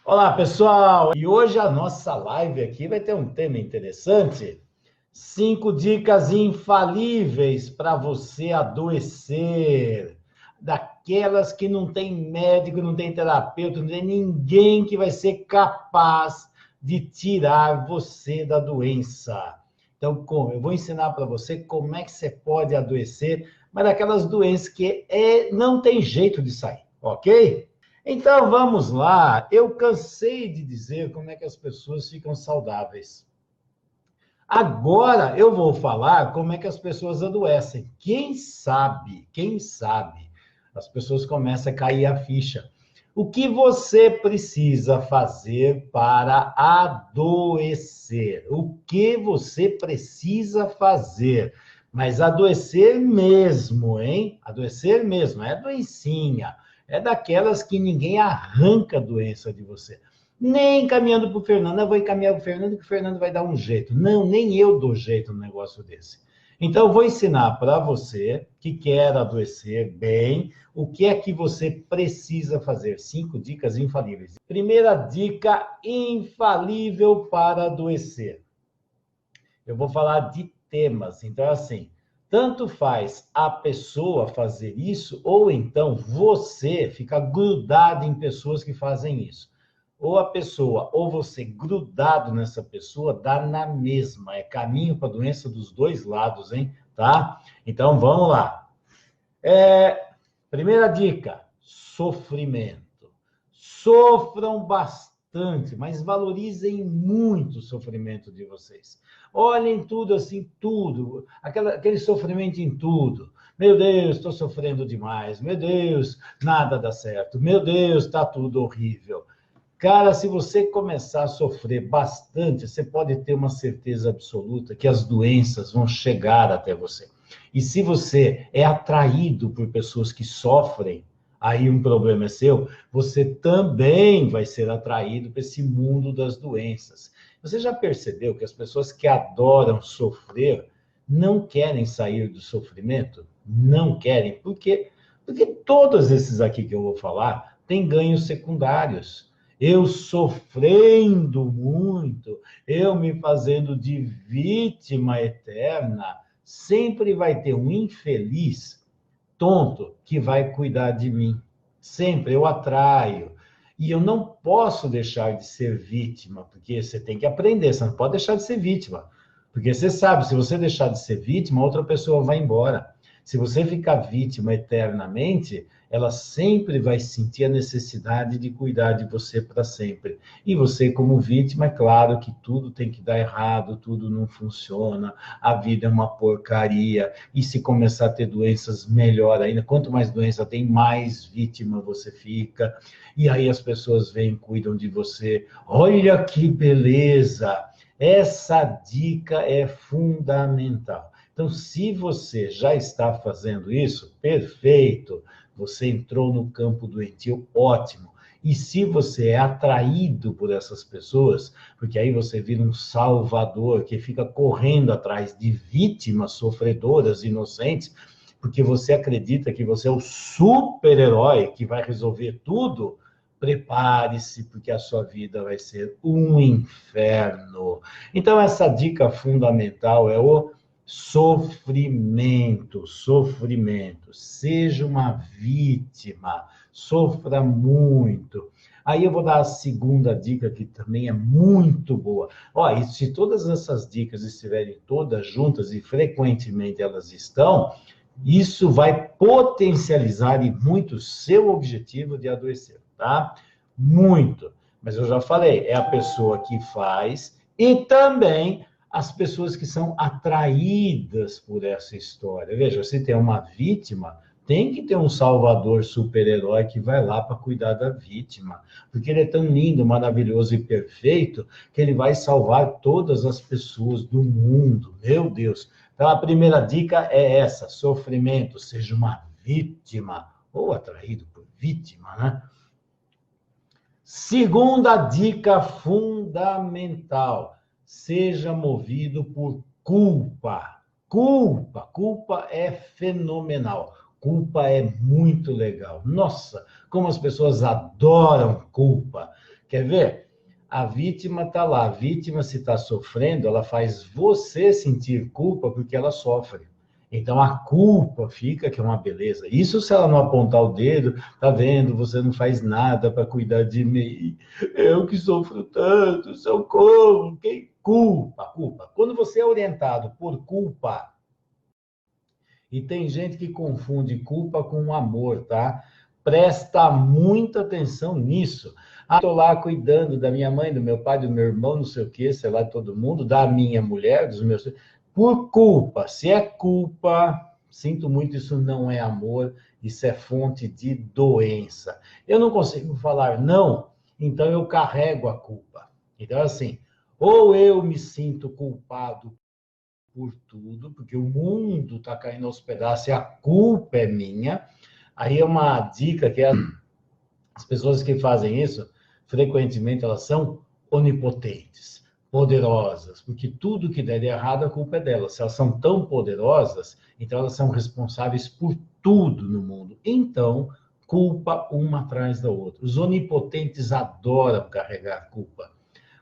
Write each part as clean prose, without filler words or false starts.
Olá, pessoal! E hoje a nossa live aqui vai ter um tema interessante. 5 dicas infalíveis para você adoecer. Daquelas que não tem médico, não tem terapeuta, não tem ninguém que vai ser capaz de tirar você da doença. Então, como? Eu vou ensinar para você como é que você pode adoecer, mas daquelas doenças que não tem jeito de sair, ok? Então vamos lá. Eu cansei de dizer como é que as pessoas ficam saudáveis. Agora eu vou falar como é que as pessoas adoecem. Quem sabe, as pessoas começam a cair a ficha. O que você precisa fazer para adoecer? O que você precisa fazer? Mas adoecer mesmo, hein? Adoecer mesmo, é doencinha. É daquelas que ninguém arranca a doença de você. Nem encaminhando para o Fernando, eu vou encaminhar para o Fernando, que o Fernando vai dar um jeito. Não, nem eu dou jeito no negócio desse. Então, eu vou ensinar para você que quer adoecer bem, o que é que você precisa fazer. 5 dicas infalíveis. Primeira dica infalível para adoecer. Eu vou falar de temas. Então, assim, tanto faz a pessoa fazer isso, ou então você fica grudado em pessoas que fazem isso. Ou a pessoa, ou você grudado nessa pessoa, dá na mesma. É caminho para a doença dos dois lados, hein? Tá? Então, vamos lá. Primeira dica: sofrimento. Sofram bastante, mas valorizem muito o sofrimento de vocês. Olhem tudo assim, tudo, aquele sofrimento em tudo. Meu Deus, estou sofrendo demais. Meu Deus, nada dá certo. Meu Deus, está tudo horrível. Cara, se você começar a sofrer bastante, você pode ter uma certeza absoluta que as doenças vão chegar até você. E se você é atraído por pessoas que sofrem, aí um problema é seu, você também vai ser atraído para esse mundo das doenças. Você já percebeu que as pessoas que adoram sofrer não querem sair do sofrimento? Não querem. Por quê? Porque todos esses aqui que eu vou falar têm ganhos secundários. Eu sofrendo muito, eu me fazendo de vítima eterna, sempre vai ter um infeliz tonto que vai cuidar de mim. Sempre eu atraio. E eu não posso deixar de ser vítima, porque você tem que aprender, você não pode deixar de ser vítima. Porque você sabe, se você deixar de ser vítima, outra pessoa vai embora. Se você ficar vítima eternamente, ela sempre vai sentir a necessidade de cuidar de você para sempre. E você, como vítima, é claro que tudo tem que dar errado, tudo não funciona, a vida é uma porcaria. E se começar a ter doenças, melhor ainda. Quanto mais doença tem, mais vítima você fica. E aí as pessoas vêm, cuidam de você. Olha que beleza! Essa dica é fundamental. Então, se você já está fazendo isso, perfeito. Você entrou no campo doentio, ótimo. E se você é atraído por essas pessoas, porque aí você vira um salvador que fica correndo atrás de vítimas sofredoras, inocentes, porque você acredita que você é o super-herói que vai resolver tudo, prepare-se, porque a sua vida vai ser um inferno. Então, essa dica fundamental é o sofrimento, sofrimento. Seja uma vítima, sofra muito. Aí eu vou dar a segunda dica, que também é muito boa. Ó, e se todas essas dicas estiverem todas juntas, e frequentemente elas estão, isso vai potencializar e muito o seu objetivo de adoecer, tá? Muito. Mas eu já falei, é a pessoa que faz e também as pessoas que são atraídas por essa história. Veja, se tem uma vítima, tem que ter um salvador super-herói que vai lá para cuidar da vítima, porque ele é tão lindo, maravilhoso e perfeito que ele vai salvar todas as pessoas do mundo. Meu Deus. Então, a primeira dica é essa: sofrimento, seja uma vítima ou atraído por vítima, né? Segunda dica fundamental: seja movido por culpa. Culpa é fenomenal. Culpa é muito legal. Nossa, como as pessoas adoram culpa. Quer ver? A vítima está lá. A vítima, se está sofrendo, ela faz você sentir culpa porque ela sofre. Então, a culpa fica, que é uma beleza. Isso se ela não apontar o dedo, tá vendo? Você não faz nada para cuidar de mim. Eu que sofro tanto, socorro. Quem? Culpa, culpa. Quando você é orientado por culpa, e tem gente que confunde culpa com amor, tá? Presta muita atenção nisso. Ah, estou lá cuidando da minha mãe, do meu pai, do meu irmão, não sei o quê, sei lá, de todo mundo, da minha mulher, dos meus... Por culpa. Se é culpa, sinto muito, isso não é amor, isso é fonte de doença. Eu não consigo falar não, então eu carrego a culpa. Então, assim, ou eu me sinto culpado por tudo, porque o mundo está caindo aos pedaços e a culpa é minha. Aí é uma dica que as pessoas que fazem isso, frequentemente elas são onipotentes, poderosas, porque tudo que der de errado, a culpa é delas. Se elas são tão poderosas, então elas são responsáveis por tudo no mundo. Então, culpa uma atrás da outra. Os onipotentes adoram carregar culpa.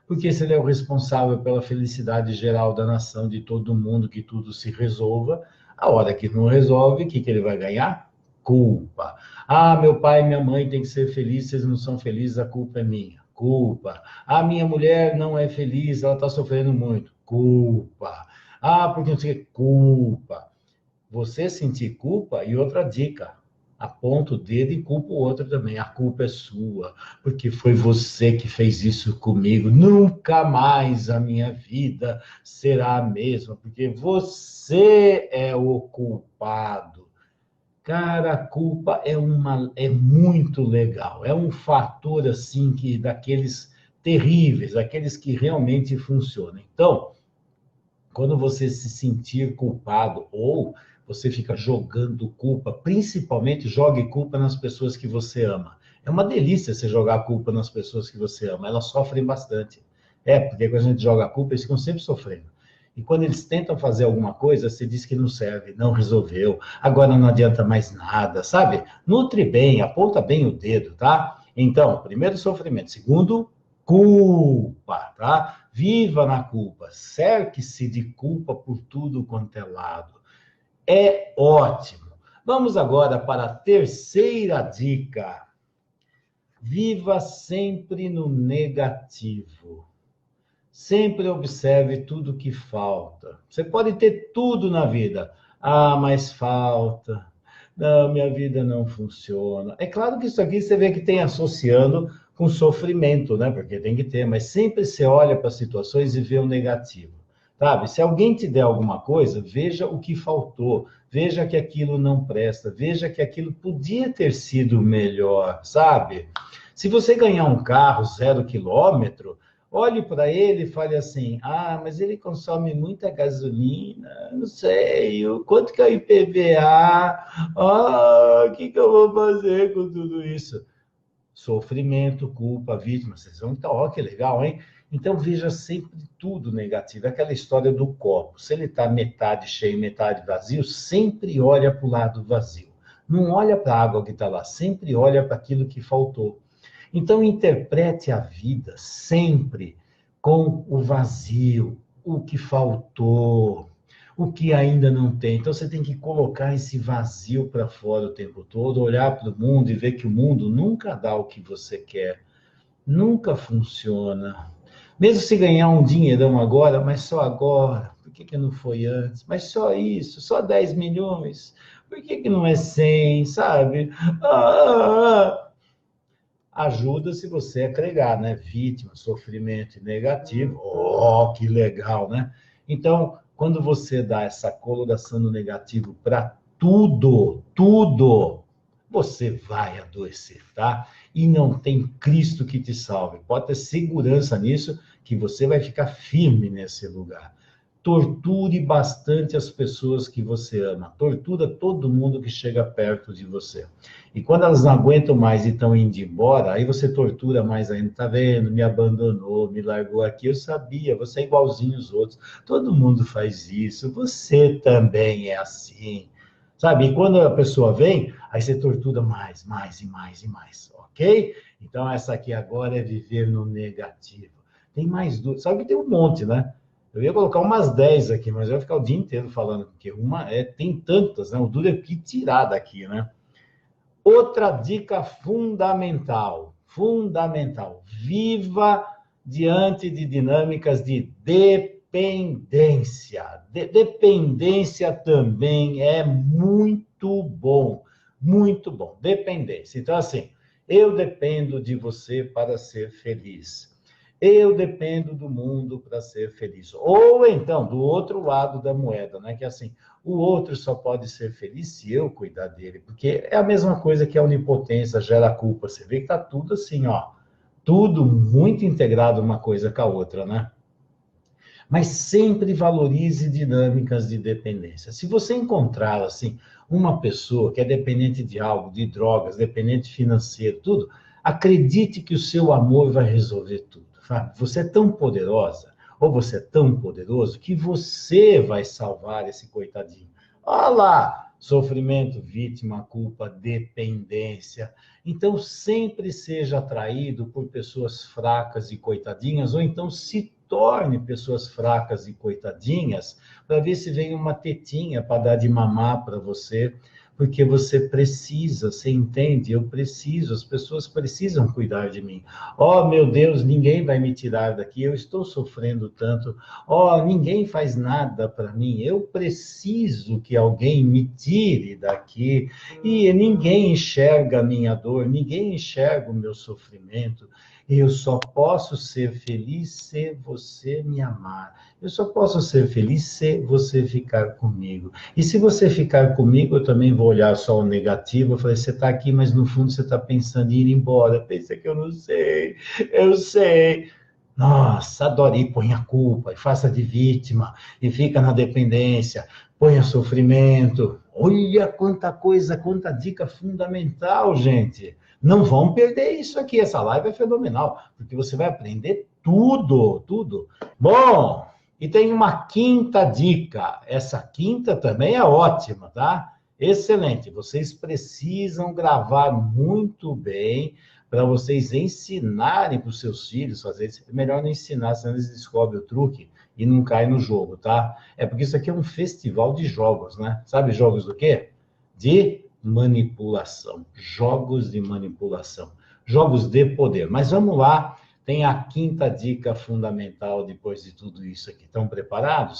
Porque se ele é o responsável pela felicidade geral da nação, de todo mundo, que tudo se resolva, a hora que não resolve, o que ele vai ganhar? Culpa. Ah, meu pai e minha mãe têm que ser felizes, se eles não são felizes, a culpa é minha. Culpa. Ah, minha mulher não é feliz, ela está sofrendo muito. Culpa. Ah, porque não sei o que. Culpa. Você sentir culpa, e outra dica, aponta o dedo e culpa o outro também. A culpa é sua, porque foi você que fez isso comigo. Nunca mais a minha vida será a mesma, porque você é o culpado. Cara, a culpa é muito legal. É um fator assim que daqueles terríveis, aqueles que realmente funcionam. Então, quando você se sentir culpado ou você fica jogando culpa, principalmente jogue culpa nas pessoas que você ama. É uma delícia você jogar culpa nas pessoas que você ama, elas sofrem bastante. É, porque quando a gente joga culpa, eles ficam sempre sofrendo. E quando eles tentam fazer alguma coisa, você diz que não serve, não resolveu, agora não adianta mais nada, sabe? Nutre bem, aponta bem o dedo, tá? Então, primeiro, sofrimento. Segundo, culpa, tá? Viva na culpa, cerque-se de culpa por tudo quanto é lado. É ótimo. Vamos agora para a terceira dica. Viva sempre no negativo. Sempre observe tudo que falta. Você pode ter tudo na vida. Ah, mas falta. Não, minha vida não funciona. É claro que isso aqui você vê que tem associando com sofrimento, né? Porque tem que ter, mas sempre você olha para as situações e vê o negativo. Sabe? Se alguém te der alguma coisa, veja o que faltou, veja que aquilo não presta, veja que aquilo podia ter sido melhor, sabe? Se você ganhar um carro 0 quilômetro, olhe para ele e fale assim: ah, mas ele consome muita gasolina, não sei, quanto que é o IPVA? Ah, o que eu vou fazer com tudo isso? Sofrimento, culpa, vítima, vocês vão estar, ó, que legal, hein? Então veja sempre tudo negativo. É aquela história do copo. Se ele está metade cheio, metade vazio, sempre olha para o lado vazio. Não olha para a água que está lá, sempre olha para aquilo que faltou. Então, interprete a vida sempre com o vazio, o que faltou, o que ainda não tem. Então, você tem que colocar esse vazio para fora o tempo todo, olhar para o mundo e ver que o mundo nunca dá o que você quer, nunca funciona. Mesmo se ganhar um dinheirão agora, mas só agora, por que não foi antes? Mas só isso, só 10 milhões, por que não é 100, sabe? Ajuda se você agregar, né? Vítima, sofrimento e negativo. Oh, que legal, né? Então, quando você dá essa coloração no negativo para tudo, tudo, você vai adoecer, tá? E não tem Cristo que te salve. Pode ter segurança nisso, que você vai ficar firme nesse lugar. Torture bastante as pessoas que você ama. Tortura todo mundo que chega perto de você. E quando elas não aguentam mais e estão indo embora, aí você tortura mais ainda. Tá vendo? Me abandonou, me largou aqui. Eu sabia, você é igualzinho os outros. Todo mundo faz isso. Você também é assim. sabe? E quando a pessoa vem, aí você tortura mais, mais e mais e mais, ok? Então, essa aqui agora é viver no negativo. Tem mais duas, sabe que tem um monte, né? Eu ia colocar umas 10 aqui, mas eu ia ficar o dia inteiro falando, porque tem tantas, né? O duro é que tirar daqui, né? Outra dica fundamental, fundamental. Viva diante de dinâmicas de dependência. Dependência também é muito bom, muito bom. Dependência. Então, assim, eu dependo de você para ser feliz. Eu dependo do mundo para ser feliz. Ou então, do outro lado da moeda, né? Que é assim, o outro só pode ser feliz se eu cuidar dele, porque é a mesma coisa que a onipotência gera culpa. Você vê que está tudo assim, ó, tudo muito integrado uma coisa com a outra, né? Mas sempre valorize dinâmicas de dependência. Se você encontrar, assim, uma pessoa que é dependente de algo, de drogas, dependente financeiro, tudo, acredite que o seu amor vai resolver tudo. Sabe? Você é tão poderosa, ou você é tão poderoso, que você vai salvar esse coitadinho. Olha lá, sofrimento, vítima, culpa, dependência. Então, sempre seja atraído por pessoas fracas e coitadinhas, ou então se torne pessoas fracas e coitadinhas, para ver se vem uma tetinha para dar de mamar para você, porque você precisa, você entende? Eu preciso, as pessoas precisam cuidar de mim. Oh, meu Deus, ninguém vai me tirar daqui, eu estou sofrendo tanto. Oh, ninguém faz nada para mim, eu preciso que alguém me tire daqui. E ninguém enxerga a minha dor, ninguém enxerga o meu sofrimento. Eu só posso ser feliz se você me amar. Eu só posso ser feliz se você ficar comigo. E se você ficar comigo, eu também vou olhar só o negativo. Eu falei, você está aqui, mas no fundo você está pensando em ir embora. Pensa que eu não sei. Eu sei. Nossa, adoro. E põe a culpa, e faça de vítima, e fica na dependência, põe o sofrimento. Olha quanta coisa, quanta dica fundamental, gente. Não vão perder isso aqui. Essa live é fenomenal, porque você vai aprender tudo, tudo. Bom, e tem uma quinta dica. Essa quinta também é ótima, tá? Excelente. Vocês precisam gravar muito bem para vocês ensinarem para os seus filhos fazer isso. É melhor não ensinar, senão eles descobrem o truque e não caem no jogo, tá? É porque isso aqui é um festival de jogos, né? Sabe jogos do quê? De manipulação. Jogos de manipulação. Jogos de poder. Mas vamos lá, tem a quinta dica fundamental depois de tudo isso aqui. Estão preparados?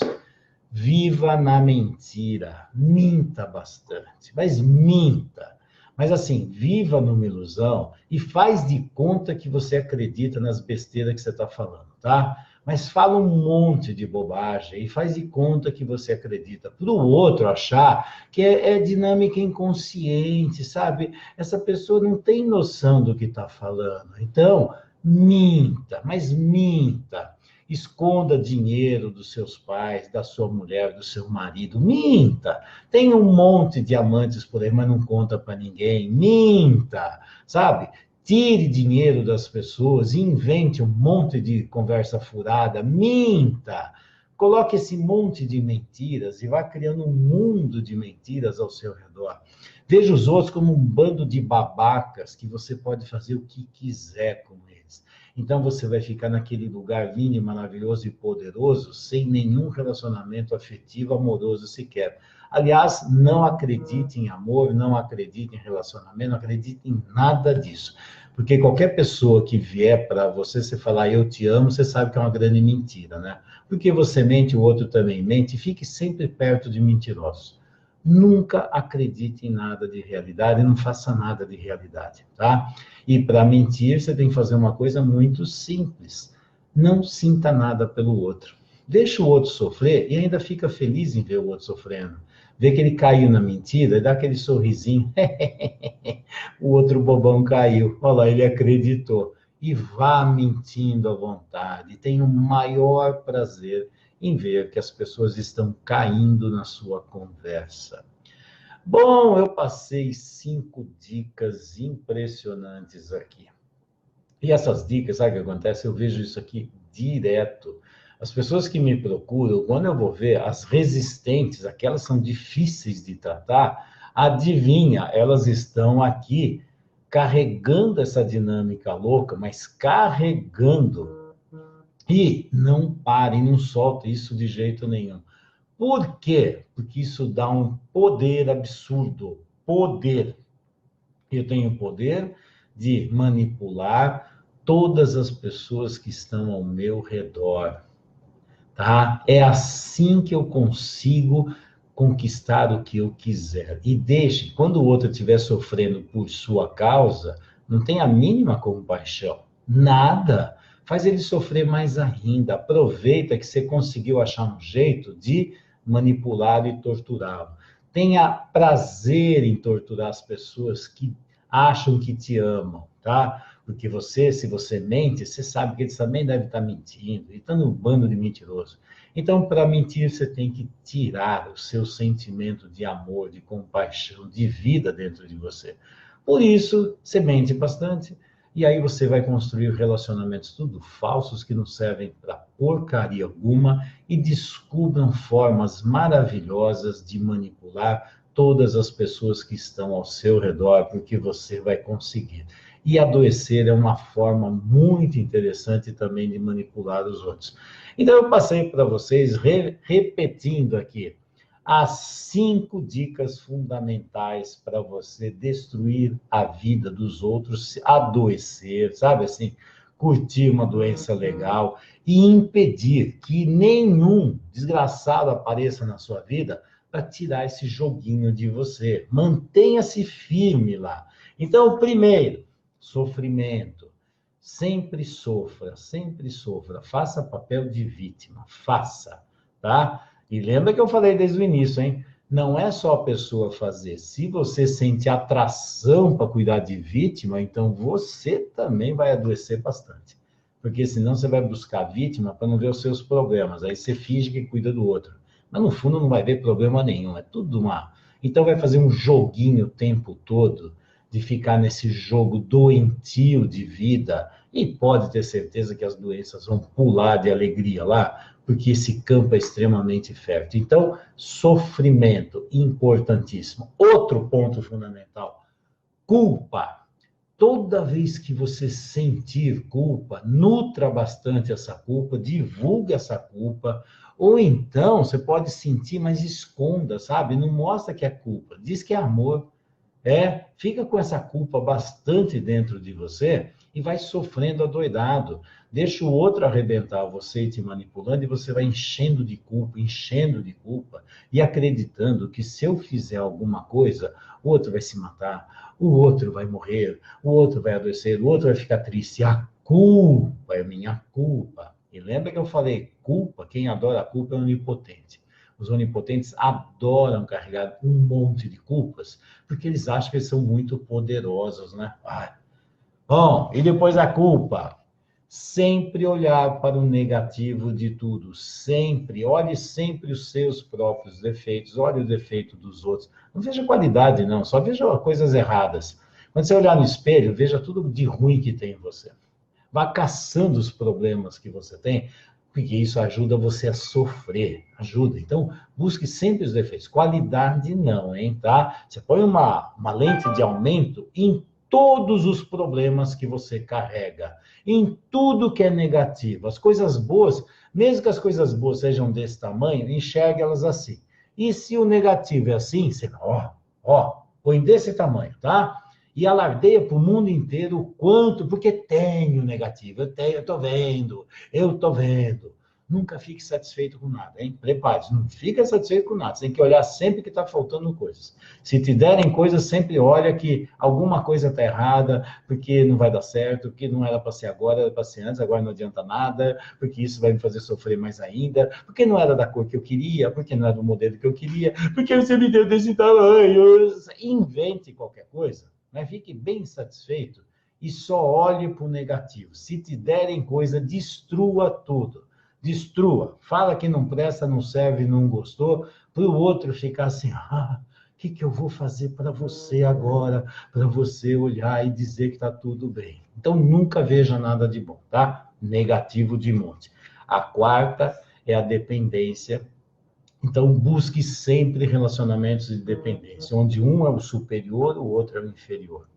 Viva na mentira. Minta bastante, mas minta. Mas assim, viva numa ilusão e faz de conta que você acredita nas besteiras que você está falando, tá? Mas fala um monte de bobagem e faz de conta que você acredita. Para o outro achar que é dinâmica inconsciente, sabe? Essa pessoa não tem noção do que está falando. Então, minta, mas minta. Esconda dinheiro dos seus pais, da sua mulher, do seu marido. Minta. Tem um monte de amantes por aí, mas não conta para ninguém. Minta, sabe? Tire dinheiro das pessoas, invente um monte de conversa furada, minta. Coloque esse monte de mentiras e vá criando um mundo de mentiras ao seu redor. Veja os outros como um bando de babacas que você pode fazer o que quiser com eles. Então você vai ficar naquele lugar lindo, maravilhoso e poderoso, sem nenhum relacionamento afetivo, amoroso sequer. Aliás, não acredite em amor, não acredite em relacionamento, não acredite em nada disso. Porque qualquer pessoa que vier para você, você falar eu te amo, você sabe que é uma grande mentira, né? Porque você mente, o outro também mente, fique sempre perto de mentirosos. Nunca acredite em nada de realidade, não faça nada de realidade, tá? E para mentir, você tem que fazer uma coisa muito simples. Não sinta nada pelo outro. Deixa o outro sofrer e ainda fica feliz em ver o outro sofrendo. Vê que ele caiu na mentira e dá aquele sorrisinho. O outro bobão caiu. Olha lá, ele acreditou. E vá mentindo à vontade. Tenha o maior prazer em ver que as pessoas estão caindo na sua conversa. Bom, eu passei 5 dicas impressionantes aqui. E essas dicas, sabe o que acontece? Eu vejo isso aqui direto. As pessoas que me procuram, quando eu vou ver, as resistentes, aquelas são difíceis de tratar, adivinha, elas estão aqui carregando essa dinâmica louca, mas carregando. E não parem, não soltem isso de jeito nenhum. Por quê? Porque isso dá um poder absurdo. Poder. Eu tenho o poder de manipular todas as pessoas que estão ao meu redor, tá? É assim que eu consigo conquistar o que eu quiser. E deixe, quando o outro estiver sofrendo por sua causa, não tem a mínima compaixão, nada. Faz ele sofrer mais ainda. Aproveita que você conseguiu achar um jeito de manipular e torturá-lo. Tenha prazer em torturar as pessoas que acham que te amam, tá? Porque você, se você mente, você sabe que eles também devem estar mentindo, e estão no bando de mentiroso. Então, para mentir, você tem que tirar o seu sentimento de amor, de compaixão, de vida dentro de você. Por isso, você mente bastante, e aí você vai construir relacionamentos tudo falsos, que não servem para porcaria alguma, e descubram formas maravilhosas de manipular todas as pessoas que estão ao seu redor, porque você vai conseguir. E adoecer é uma forma muito interessante também de manipular os outros. Então, eu passei para vocês, repetindo aqui, as 5 dicas fundamentais para você destruir a vida dos outros, adoecer, sabe assim, curtir uma doença legal e impedir que nenhum desgraçado apareça na sua vida para tirar esse joguinho de você. Mantenha-se firme lá. Então, primeiro, sofrimento. Sempre sofra, sempre sofra. Faça papel de vítima, faça, tá? E lembra que eu falei desde o início, hein? Não é só a pessoa fazer. Se você sente atração para cuidar de vítima, então você também vai adoecer bastante. Porque senão você vai buscar vítima para não ver os seus problemas. Aí você finge que cuida do outro. Mas no fundo não vai ver problema nenhum. É tudo uma. Então vai fazer um joguinho o tempo todo de ficar nesse jogo doentio de vida, e pode ter certeza que as doenças vão pular de alegria lá, porque esse campo é extremamente fértil. Então, sofrimento, importantíssimo. Outro ponto fundamental, culpa. Toda vez que você sentir culpa, nutra bastante essa culpa, divulgue essa culpa, ou então você pode sentir, mas esconda, sabe? Não mostra que é culpa, diz que é amor. Fica com essa culpa bastante dentro de você e vai sofrendo adoidado. Deixa o outro arrebentar você te manipulando, e você vai enchendo de culpa e acreditando que se eu fizer alguma coisa, o outro vai se matar, o outro vai morrer, o outro vai adoecer, o outro vai ficar triste. A culpa é minha culpa. E lembra que eu falei, culpa, quem adora a culpa é onipotente. Os onipotentes adoram carregar um monte de culpas, porque eles acham que eles são muito poderosos, né? Bom, e depois a culpa. Sempre olhar para o negativo de tudo. Sempre. Olhe sempre os seus próprios defeitos. Olhe o defeito dos outros. Não veja qualidade, não. Só veja coisas erradas. Quando você olhar no espelho, veja tudo de ruim que tem em você. Vá caçando os problemas que você tem, porque isso ajuda você a sofrer, ajuda. Então, busque sempre os defeitos. Qualidade não, hein, tá? Você põe uma lente de aumento em todos os problemas que você carrega, em tudo que é negativo. As coisas boas, mesmo que as coisas boas sejam desse tamanho, enxergue elas assim. E se o negativo é assim, você, põe desse tamanho, tá? E alardeia para o mundo inteiro o quanto, porque tem o negativo, eu estou vendo. Nunca fique satisfeito com nada, hein? Prepare-se, não fica satisfeito com nada. Você tem que olhar sempre que está faltando coisas. Se te derem coisas, sempre olha que alguma coisa está errada, porque não vai dar certo, porque não era para ser agora, era para ser antes, agora não adianta nada, porque isso vai me fazer sofrer mais ainda, porque não era da cor que eu queria, porque não era do modelo que eu queria, porque você me deu desse tamanho. Invente qualquer coisa, mas fique bem satisfeito e só olhe para o negativo. Se te derem coisa, destrua tudo. Destrua. Fala que não presta, não serve, não gostou, para o outro ficar assim, o que eu vou fazer para você agora, para você olhar e dizer que está tudo bem. Então, nunca veja nada de bom, tá? Negativo de monte. A quarta é a dependência. Então, busque sempre relacionamentos de dependência, onde um é o superior, o outro é o inferior.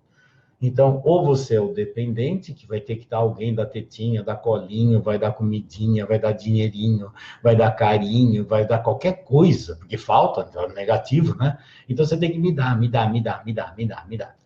Então, ou você é o dependente, que vai ter que dar alguém da tetinha, dar colinho, vai dar comidinha, vai dar dinheirinho, vai dar carinho, vai dar qualquer coisa, porque falta, então é negativo, né? Então, você tem que me dar, me dar, me dar, me dar, me dar, me dar.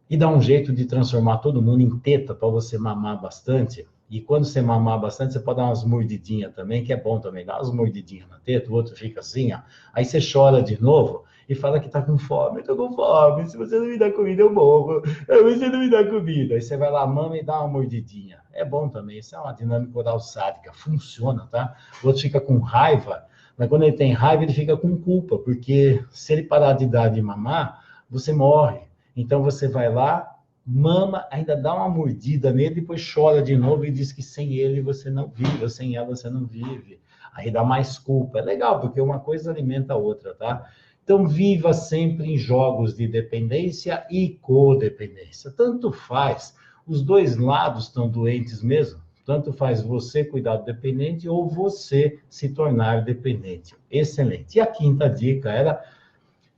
E dar um jeito de transformar todo mundo em teta para você mamar bastante. E quando você mamar bastante, você pode dar umas mordidinhas também, que é bom também. Dá umas mordidinhas na teta, o outro fica assim, ó. Aí você chora de novo e fala que tá com fome. Eu tô com fome, se você não me dá comida, eu morro. Você não me dá comida. Aí você vai lá, mama e dá uma mordidinha. É bom também, isso é uma dinâmica oral sádica. Funciona, tá? O outro fica com raiva, mas quando ele tem raiva, ele fica com culpa, porque se ele parar de dar de mamar, você morre. Então você vai lá, mama, ainda dá uma mordida nele, depois chora de novo e diz que sem ele você não vive, ou sem ela você não vive. Aí dá mais culpa. É legal, porque uma coisa alimenta a outra, tá? Então viva sempre em jogos de dependência e codependência. Tanto faz, os dois lados estão doentes mesmo. Tanto faz você cuidar do dependente ou você se tornar dependente. Excelente. E a quinta dica era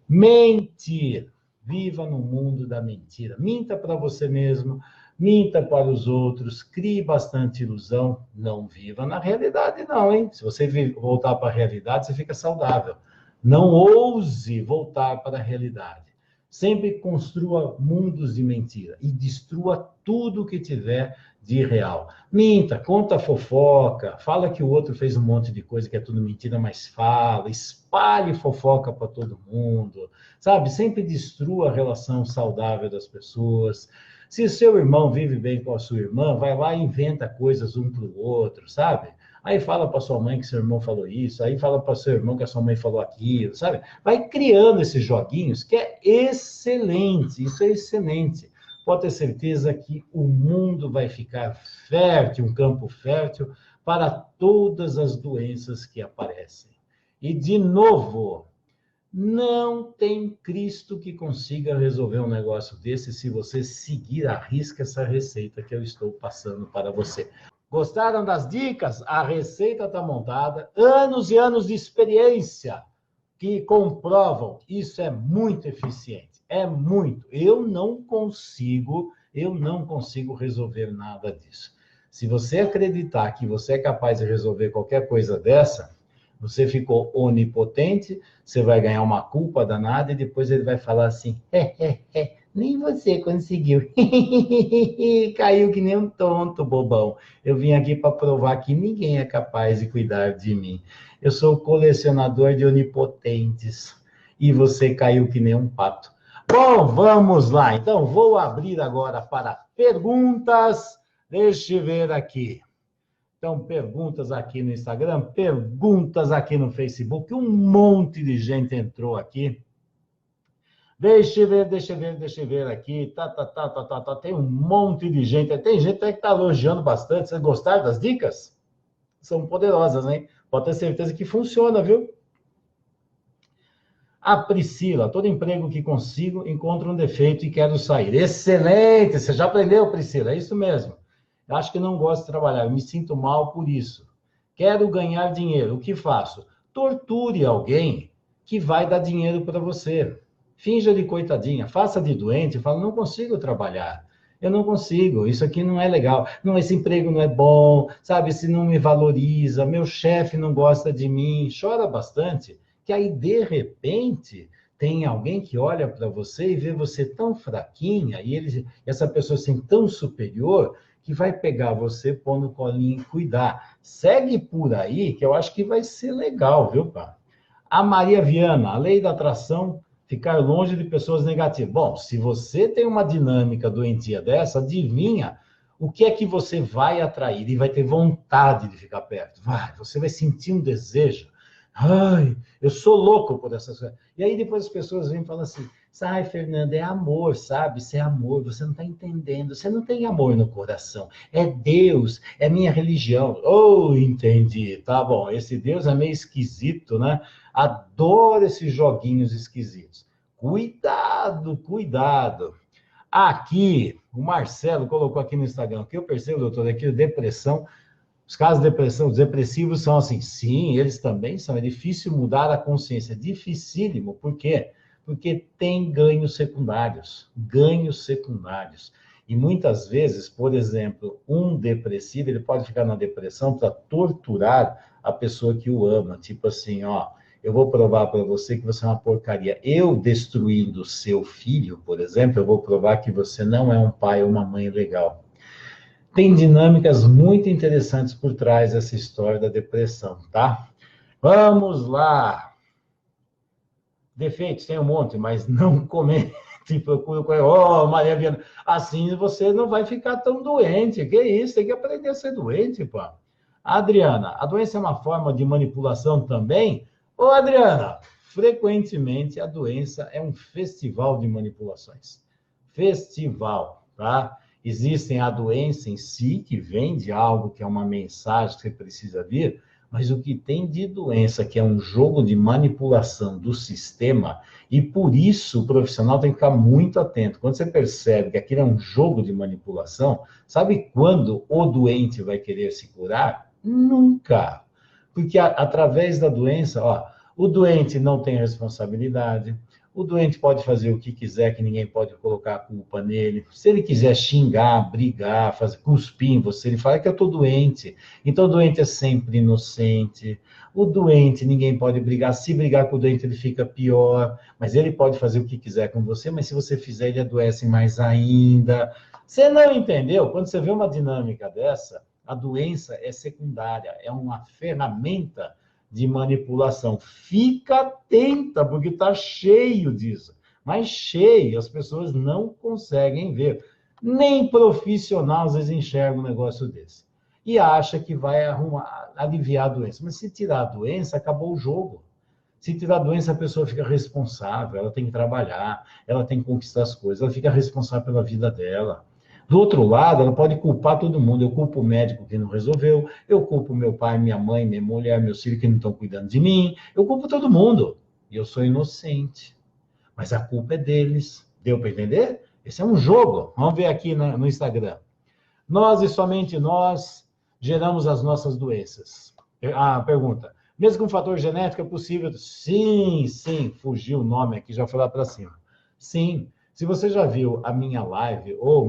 mentir. Viva no mundo da mentira. Minta para você mesmo, minta para os outros, crie bastante ilusão. Não viva na realidade, não, hein? Se você voltar para a realidade, você fica saudável. Não ouse voltar para a realidade. Sempre construa mundos de mentira e destrua tudo que tiver de real. Minta, conta fofoca, fala que o outro fez um monte de coisa que é tudo mentira, mas fala, espalhe fofoca para todo mundo, sabe? Sempre destrua a relação saudável das pessoas. Se o seu irmão vive bem com a sua irmã, vai lá e inventa coisas um para o outro, sabe? Aí fala para sua mãe que seu irmão falou isso, aí fala para seu irmão que a sua mãe falou aquilo, sabe? Vai criando esses joguinhos que é excelente, isso é excelente. Pode ter certeza que o mundo vai ficar fértil, um campo fértil para todas as doenças que aparecem. E, de novo, não tem Cristo que consiga resolver um negócio desse se você seguir à risca essa receita que eu estou passando para você. Gostaram das dicas? A receita está montada. Anos e anos de experiência que comprovam isso é muito eficiente. É muito. Eu não consigo resolver nada disso. Se você acreditar que você é capaz de resolver qualquer coisa dessa, você ficou onipotente, você vai ganhar uma culpa danada e depois ele vai falar assim, nem você conseguiu. Caiu que nem um tonto, bobão. Eu vim aqui para provar que ninguém é capaz de cuidar de mim. Eu sou colecionador de onipotentes e você caiu que nem um pato. Bom, vamos lá. Então, vou abrir agora para perguntas. Deixa eu ver aqui. Então, perguntas aqui no Instagram, perguntas aqui no Facebook. Um monte de gente entrou aqui. Deixa eu ver aqui. Tem um monte de gente. Tem gente até que está elogiando bastante. Vocês gostaram das dicas? São poderosas, hein? Pode ter certeza que funciona, viu? A Priscila, todo emprego que consigo, encontro um defeito e quero sair. Excelente! Você já aprendeu, Priscila? É isso mesmo. Eu acho que não gosto de trabalhar, eu me sinto mal por isso. Quero ganhar dinheiro, o que faço? Torture alguém que vai dar dinheiro para você. Finja de coitadinha, faça de doente, fala, não consigo trabalhar. Eu não consigo, isso aqui não é legal. Não, esse emprego não é bom, sabe? Se não me valoriza, meu chefe não gosta de mim. Chora bastante, que aí, de repente, tem alguém que olha para você e vê você tão fraquinha, e essa pessoa assim tão superior, que vai pegar você, pôr no colinho e cuidar. Segue por aí, que eu acho que vai ser legal, viu, pá? A Maria Viana, a lei da atração, ficar longe de pessoas negativas. Bom, se você tem uma dinâmica doentia dessa, adivinha o que é que você vai atrair e vai ter vontade de ficar perto. Você vai sentir um desejo. Ai, eu sou louco por essas coisas. E aí depois as pessoas vêm e falam assim, ai, Fernanda, é amor, sabe? Isso é amor, você não está entendendo. Você não tem amor no coração. É Deus, é minha religião. Oh, entendi. Tá bom, esse Deus é meio esquisito, né? Adoro esses joguinhos esquisitos. Cuidado, cuidado. Aqui, o Marcelo colocou aqui no Instagram, que eu percebo, doutor, é que depressão Os casos de depressão, os depressivos são assim, sim, eles também são. É difícil mudar a consciência, é dificílimo. Por quê? Porque tem ganhos secundários. Ganhos secundários. E muitas vezes, por exemplo, um depressivo, ele pode ficar na depressão para torturar a pessoa que o ama. Tipo assim, ó, eu vou provar para você que você é uma porcaria. Eu destruindo seu filho, por exemplo, eu vou provar que você não é um pai ou uma mãe legal. Tem dinâmicas muito interessantes por trás dessa história da depressão, tá? Vamos lá. Defeitos tem um monte, mas não comente, procura. Oh, Maria Viana, assim você não vai ficar tão doente. Que isso? Tem que aprender a ser doente, pô. Adriana, a doença é uma forma de manipulação também? Ô, Adriana, frequentemente a doença é um festival de manipulações. Festival, tá? Existem a doença em si, que vem de algo que é uma mensagem que você precisa vir, mas o que tem de doença, que é um jogo de manipulação do sistema, e por isso o profissional tem que ficar muito atento. Quando você percebe que aquilo é um jogo de manipulação, sabe quando o doente vai querer se curar? Nunca. Porque através da doença, ó, o doente não tem responsabilidade, o doente pode fazer o que quiser, que ninguém pode colocar a culpa nele. Se ele quiser xingar, brigar, fazer cuspir em você, ele fala que eu estou doente. Então, o doente é sempre inocente. O doente, ninguém pode brigar. Se brigar com o doente, ele fica pior. Mas ele pode fazer o que quiser com você, mas se você fizer, ele adoece mais ainda. Você não entendeu? Quando você vê uma dinâmica dessa, a doença é secundária, é uma ferramenta de manipulação. Fica atenta, porque está cheio disso. Mas cheio, as pessoas não conseguem ver. Nem profissional, às vezes, enxerga um negócio desse. E acha que vai aliviar a doença. Mas se tirar a doença, acabou o jogo. Se tirar a doença, a pessoa fica responsável, ela tem que trabalhar, ela tem que conquistar as coisas, ela fica responsável pela vida dela. Do outro lado, ela pode culpar todo mundo. Eu culpo o médico que não resolveu, eu culpo meu pai, minha mãe, minha mulher, meus filhos que não estão cuidando de mim, eu culpo todo mundo. E eu sou inocente. Mas a culpa é deles. Deu para entender? Esse é um jogo. Vamos ver aqui no Instagram. Nós e somente nós geramos as nossas doenças. A pergunta. Mesmo com fator genético é possível? Sim, sim. Fugiu o nome aqui, já foi lá para cima. Sim. Se você já viu a minha live ou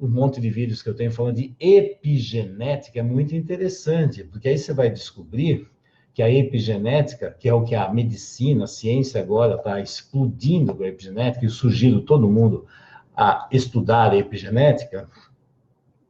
um monte de vídeos que eu tenho falando de epigenética, é muito interessante, porque aí você vai descobrir que a epigenética, que é o que a medicina, a ciência agora está explodindo com a epigenética, e sugiro todo mundo a estudar a epigenética.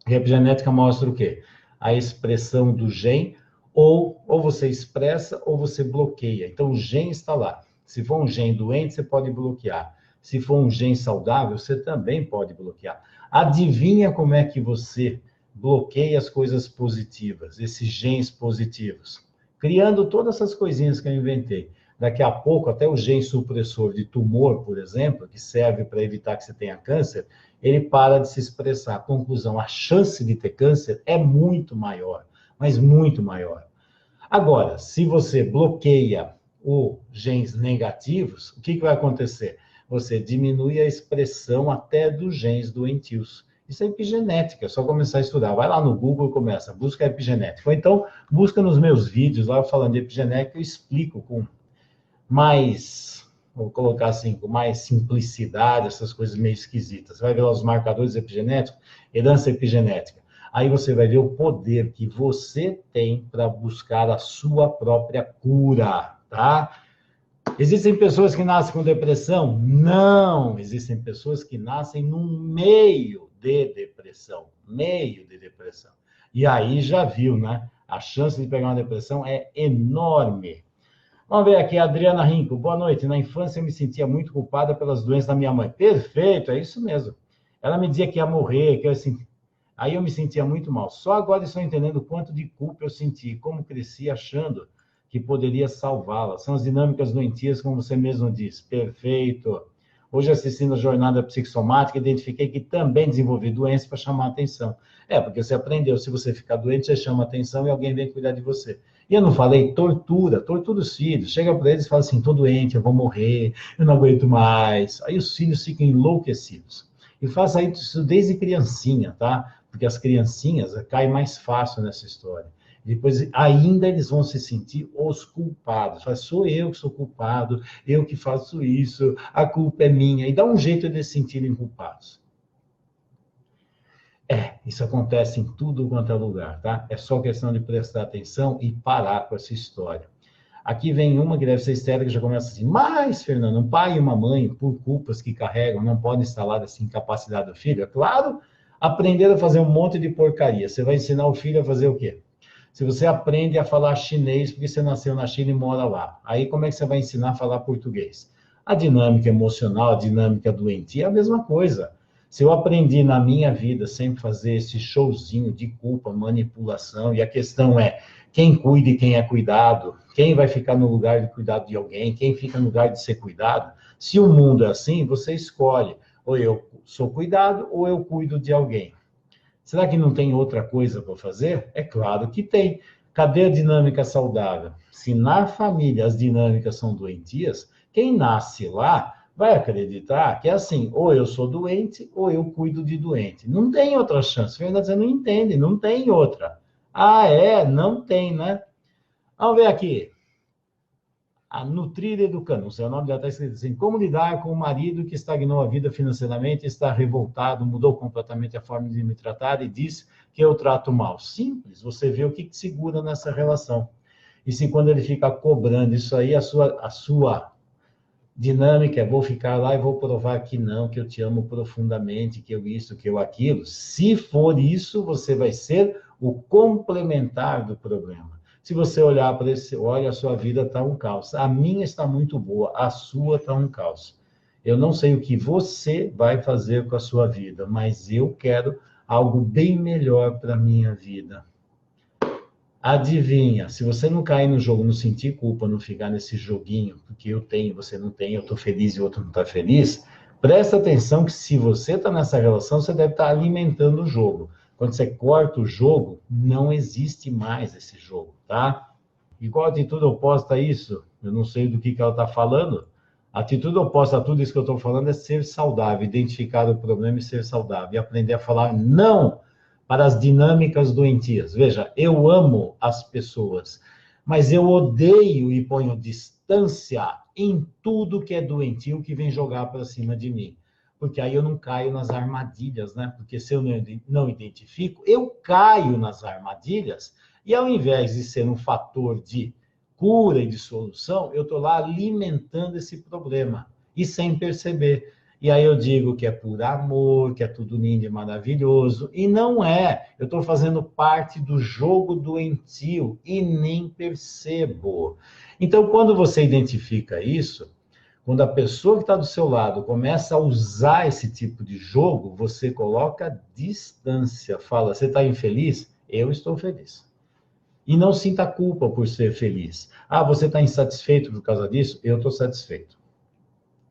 A epigenética mostra o quê? A expressão do gene, ou você expressa ou você bloqueia. Então, o gene está lá. Se for um gene doente, você pode bloquear. Se for um gene saudável, você também pode bloquear. Adivinha como é que você bloqueia as coisas positivas, esses genes positivos? Criando todas essas coisinhas que eu inventei. Daqui a pouco, até o gene supressor de tumor, por exemplo, que serve para evitar que você tenha câncer, ele para de se expressar. Conclusão, a chance de ter câncer é muito maior, mas muito maior. Agora, se você bloqueia os genes negativos, o que vai acontecer? Você diminui a expressão até dos genes doentios. Isso é epigenética, é só começar a estudar. Vai lá no Google e começa, busca epigenética. Ou então, busca nos meus vídeos lá falando de epigenética, eu explico com mais, vou colocar assim, com mais simplicidade, essas coisas meio esquisitas. Você vai ver lá os marcadores epigenéticos, herança epigenética. Aí você vai ver o poder que você tem para buscar a sua própria cura, tá? Existem pessoas que nascem com depressão? Não! Existem pessoas que nascem no meio de depressão. Meio de depressão. E aí já viu, né? A chance de pegar uma depressão é enorme. Vamos ver aqui, Adriana Rinco. Boa noite. Na infância eu me sentia muito culpada pelas doenças da minha mãe. Perfeito, é isso mesmo. Ela me dizia que ia morrer, que eu assim... Aí eu me sentia muito mal. Só agora estou entendendo o quanto de culpa eu senti, como cresci achando que poderia salvá-la. São as dinâmicas doentias, como você mesmo diz. Perfeito. Hoje, assistindo a jornada psicossomática, identifiquei que também desenvolvi doença para chamar a atenção. Porque você aprendeu, se você ficar doente, você chama a atenção e alguém vem cuidar de você. E eu não falei tortura os filhos. Chega para eles e fala assim, estou doente, eu vou morrer, eu não aguento mais. Aí os filhos ficam enlouquecidos. E faça isso desde criancinha, tá? porque as criancinhas caem mais fácil nessa história. Depois, ainda eles vão se sentir os culpados. Fala, sou eu que sou culpado, eu que faço isso, a culpa é minha. E dá um jeito de se sentirem culpados. Isso acontece em tudo quanto é lugar, tá? É só questão de prestar atenção e parar com essa história. Aqui vem uma que deve ser histérica, que já começa assim, mas, Fernando, um pai e uma mãe, por culpas que carregam, não podem instalar essa incapacidade do filho? É claro, aprender a fazer um monte de porcaria. Você vai ensinar o filho a fazer o quê? Se você aprende a falar chinês porque você nasceu na China e mora lá, aí como é que você vai ensinar a falar português? A dinâmica emocional, a dinâmica doentia é a mesma coisa. Se eu aprendi na minha vida sempre fazer esse showzinho de culpa, manipulação, e a questão é quem cuida e quem é cuidado, quem vai ficar no lugar de cuidado de alguém, quem fica no lugar de ser cuidado, se o mundo é assim, você escolhe, ou eu sou cuidado ou eu cuido de alguém. Será que não tem outra coisa para fazer? É claro que tem. Cadê a dinâmica saudável? Se na família as dinâmicas são doentias, quem nasce lá vai acreditar que é assim, ou eu sou doente, ou eu cuido de doente. Não tem outra chance. Verdade, você não entende, não tem outra. Ah, é? Não tem, né? Vamos ver aqui. A Nutrir Educando, o seu nome já está escrito assim, como lidar com o marido que estagnou a vida financeiramente, está revoltado, mudou completamente a forma de me tratar e diz que eu trato mal. Simples, você vê o que segura nessa relação. E se quando ele fica cobrando isso aí, a sua dinâmica é, vou ficar lá e vou provar que não, que eu te amo profundamente, que eu isso, que eu aquilo. Se for isso, você vai ser o complementar do problema. Se você olhar para esse, olha, a sua vida está um caos. A minha está muito boa, a sua está um caos. Eu não sei o que você vai fazer com a sua vida, mas eu quero algo bem melhor para a minha vida. Adivinha, se você não cair no jogo, não sentir culpa, não ficar nesse joguinho, porque eu tenho, você não tem, eu estou feliz e o outro não está feliz, presta atenção que se você está nessa relação, você deve estar alimentando o jogo. Quando você corta o jogo, não existe mais esse jogo, tá? Igual atitude oposta a isso, eu não sei do que ela está falando, a atitude oposta a tudo isso que eu estou falando é ser saudável, identificar o problema e ser saudável, e aprender a falar não para as dinâmicas doentias. Veja, eu amo as pessoas, mas eu odeio e ponho distância em tudo que é doentio que vem jogar para cima de mim. Porque aí eu não caio nas armadilhas, né? Porque se eu não identifico, eu caio nas armadilhas e ao invés de ser um fator de cura e de solução, eu estou lá alimentando esse problema e sem perceber. E aí eu digo que é por amor, que é tudo lindo e maravilhoso. E não é. Eu estou fazendo parte do jogo doentio e nem percebo. Então, quando você identifica isso, quando a pessoa que está do seu lado começa a usar esse tipo de jogo, você coloca distância. Fala, você está infeliz? Eu estou feliz. E não sinta culpa por ser feliz. Ah, você está insatisfeito por causa disso? Eu estou satisfeito.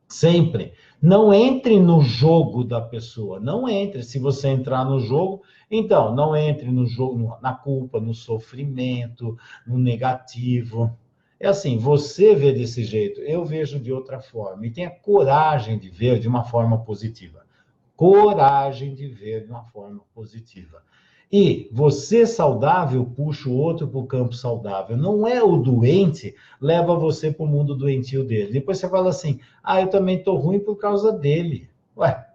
Sempre. Não entre no jogo da pessoa. Não entre. Se você entrar no jogo, então, não entre no jogo, na culpa, no sofrimento, no negativo. É assim, você vê desse jeito, eu vejo de outra forma. E tenha coragem de ver de uma forma positiva. Coragem de ver de uma forma positiva. E você saudável puxa o outro para o campo saudável. Não é o doente leva você para o mundo doentio dele. Depois você fala assim, eu também estou ruim por causa dele. Ué,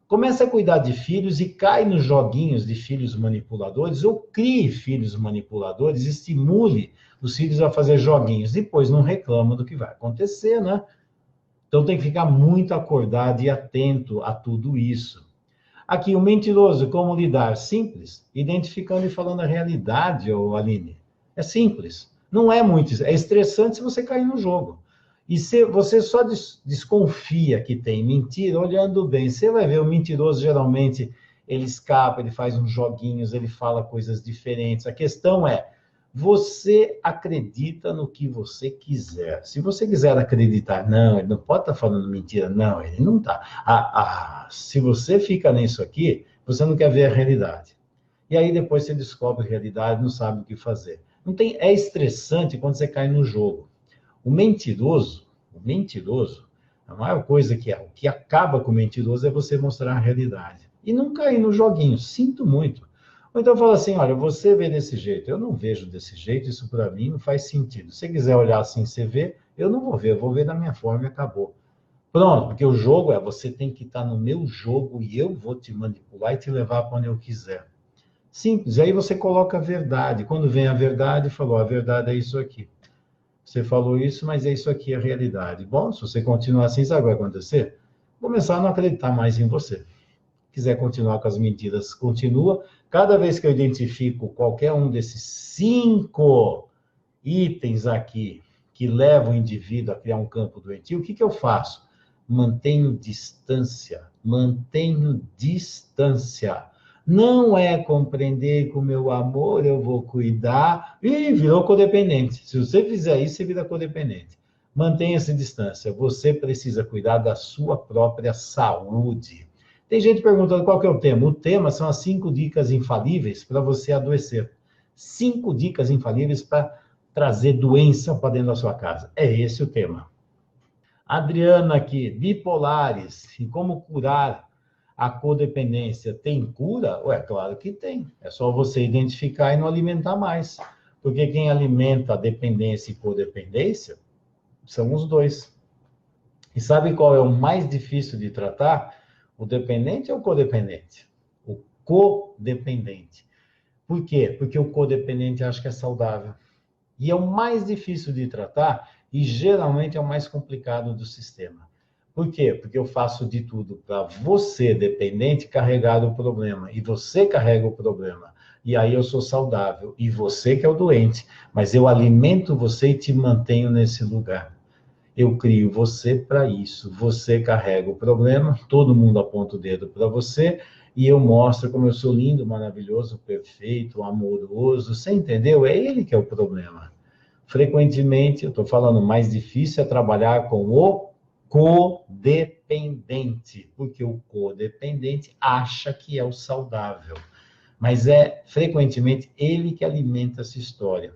começa a cuidar de filhos e cai nos joguinhos de filhos manipuladores ou crie filhos manipuladores, estimule os filhos a fazer joguinhos. Depois não reclama do que vai acontecer, né? Então tem que ficar muito acordado e atento a tudo isso. Aqui, o mentiroso, como lidar? Simples, identificando e falando a realidade, Aline. É simples. Não é muito, é estressante se você cair no jogo. E se você só desconfia que tem mentira, olhando bem, você vai ver o mentiroso, geralmente, ele escapa, ele faz uns joguinhos, ele fala coisas diferentes. A questão é, você acredita no que você quiser. Se você quiser acreditar, não, ele não pode estar falando mentira, não, ele não está. Se você fica nisso aqui, você não quer ver a realidade. E aí depois você descobre a realidade, não sabe o que fazer. Não tem, é estressante quando você cai no jogo. O mentiroso, a maior coisa o que acaba com o mentiroso é você mostrar a realidade. E não cair no joguinho, sinto muito. Ou então fala assim, olha, você vê desse jeito, eu não vejo desse jeito, isso para mim não faz sentido. Se você quiser olhar assim, você vê, eu não vou ver, eu vou ver da minha forma e acabou. Pronto, porque o jogo é, você tem que estar no meu jogo e eu vou te manipular e te levar para onde eu quiser. Simples, aí você coloca a verdade. Quando vem a verdade, falou, a verdade é isso aqui. Você falou isso, mas é isso aqui a realidade. Bom, se você continuar assim, sabe o que vai acontecer? Começar a não acreditar mais em você. Quiser continuar com as mentiras, continua. Cada vez que eu identifico qualquer um desses 5 itens aqui que levam o indivíduo a criar um campo doentio, o que eu faço? Mantenho distância. Mantenho distância. Não é compreender que o meu amor eu vou cuidar e virou codependente. Se você fizer isso, você vira codependente. Mantenha essa distância. Você precisa cuidar da sua própria saúde. Tem gente perguntando qual que é o tema. O tema são as 5 dicas infalíveis para você adoecer. 5 dicas infalíveis para trazer doença para dentro da sua casa. É esse o tema. Adriana aqui, bipolares e como curar a codependência. Tem cura? Ué, claro que tem. É só você identificar e não alimentar mais. Porque quem alimenta a dependência e codependência são os dois. E sabe qual é o mais difícil de tratar? O dependente ou o codependente? O codependente. Por quê? Porque o codependente acha que é saudável. E é o mais difícil de tratar e geralmente é o mais complicado do sistema. Por quê? Porque eu faço de tudo para você, dependente, carregar o problema. E você carrega o problema. E aí eu sou saudável. E você que é o doente. Mas eu alimento você e te mantenho nesse lugar. Eu crio você para isso. Você carrega o problema, todo mundo aponta o dedo para você e eu mostro como eu sou lindo, maravilhoso, perfeito, amoroso. Você entendeu? É ele que é o problema. Frequentemente, eu estou falando, mais difícil é trabalhar com o codependente, porque o codependente acha que é o saudável, mas é frequentemente ele que alimenta essa história.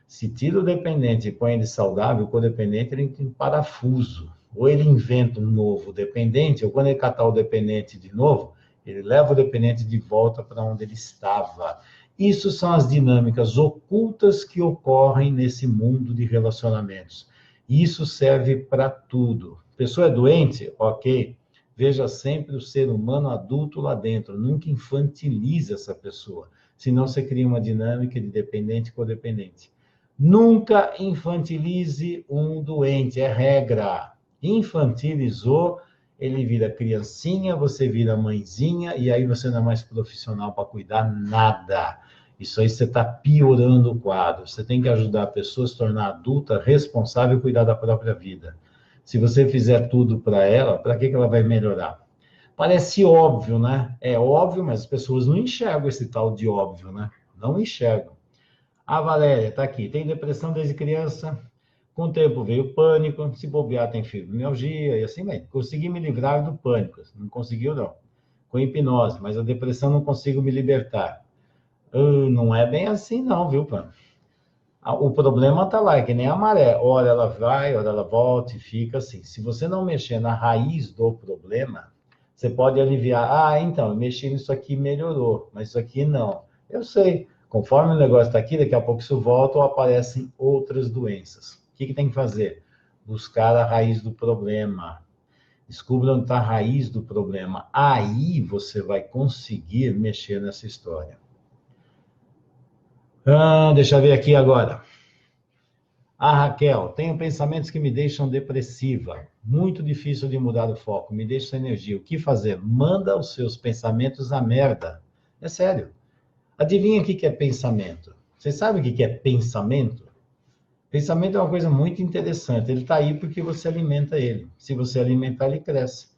Se tira o dependente e põe ele saudável, o codependente ele tem parafuso. Ou ele inventa um novo dependente, ou quando ele catar o dependente de novo, ele leva o dependente de volta para onde ele estava. Isso são as dinâmicas ocultas que ocorrem nesse mundo de relacionamentos. Isso serve para tudo. A pessoa é doente? Ok. Veja sempre o ser humano adulto lá dentro. Nunca infantilize essa pessoa. Senão você cria uma dinâmica de dependente e codependente. Nunca infantilize um doente, é regra. Infantilizou, ele vira criancinha, você vira mãezinha, e aí você não é mais profissional para cuidar nada. Isso aí você está piorando o quadro. Você tem que ajudar a pessoa a se tornar adulta, responsável e cuidar da própria vida. Se você fizer tudo para ela, para que ela vai melhorar? Parece óbvio, né? É óbvio, mas as pessoas não enxergam esse tal de óbvio, né? Não enxergam. A Valéria está aqui. Tem depressão desde criança. Com o tempo veio pânico. Se bobear, tem fibromialgia e assim vai. Consegui me livrar do pânico. Não conseguiu, não. Com hipnose, mas a depressão não consigo me libertar. Não é bem assim, não, viu, Pan? O problema está lá, é que nem a maré. Ora ela vai, ora ela volta e fica assim. Se você não mexer na raiz do problema, você pode aliviar. Ah, então, eu mexi nisso aqui e melhorou, mas isso aqui não. Eu sei. Conforme o negócio está aqui, daqui a pouco isso volta ou aparecem outras doenças. O que tem que fazer? Buscar a raiz do problema. Descubra onde está a raiz do problema. Aí você vai conseguir mexer nessa história. Deixa eu ver aqui agora. A Raquel, tenho pensamentos que me deixam depressiva. Muito difícil de mudar o foco, me deixa sem energia. O que fazer? Manda os seus pensamentos à merda. É sério. Adivinha o que é pensamento? Você sabe o que é pensamento? Pensamento é uma coisa muito interessante. Ele está aí porque você alimenta ele. Se você alimentar, ele cresce.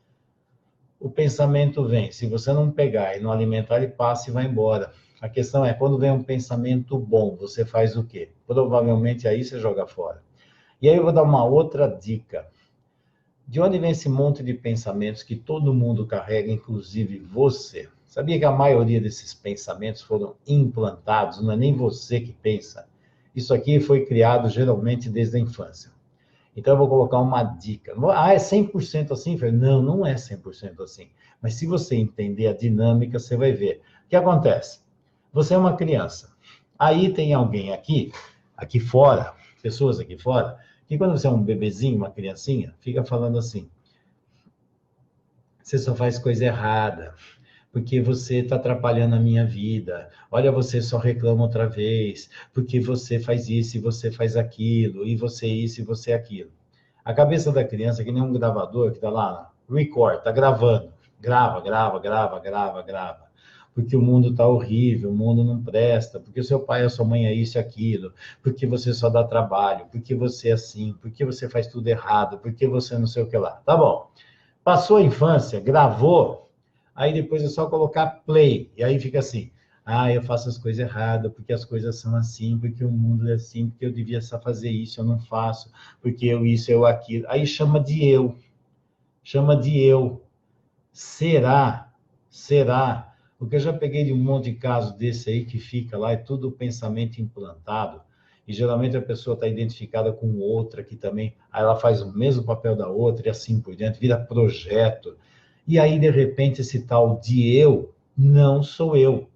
O pensamento vem. Se você não pegar e não alimentar, ele passa e vai embora. A questão é, quando vem um pensamento bom, você faz o quê? Provavelmente aí você joga fora. E aí eu vou dar uma outra dica. De onde vem esse monte de pensamentos que todo mundo carrega, inclusive você? Sabia que a maioria desses pensamentos foram implantados, não é nem você que pensa. Isso aqui foi criado geralmente desde a infância. Então eu vou colocar uma dica. Ah, é 100% assim? Não, não é 100% assim. Mas se você entender a dinâmica, você vai ver. O que acontece? Você é uma criança. Aí tem alguém aqui fora, pessoas aqui fora, que quando você é um bebezinho, uma criancinha, fica falando assim, você só faz coisa errada, porque você está atrapalhando a minha vida. Olha, você só reclama outra vez, porque você faz isso e você faz aquilo, e você isso e você aquilo. A cabeça da criança é que nem um gravador que está lá, record, está gravando. Grava, grava, grava, grava, grava. Porque o mundo está horrível, o mundo não presta, porque o seu pai e a sua mãe é isso e aquilo, porque você só dá trabalho, porque você é assim, porque você faz tudo errado, porque você não sei o que lá. Tá bom. Passou a infância, gravou, aí depois é só colocar play, e aí fica assim, eu faço as coisas erradas, porque as coisas são assim, porque o mundo é assim, porque eu devia só fazer isso, eu não faço, porque eu isso, eu aquilo. Aí chama de eu, chama de eu. Será? Será? Porque eu já peguei de um monte de caso desse aí que fica lá, é tudo pensamento implantado, e geralmente a pessoa está identificada com outra que também, aí ela faz o mesmo papel da outra e assim por diante, vira projeto. E aí, de repente, esse tal de eu, não sou eu,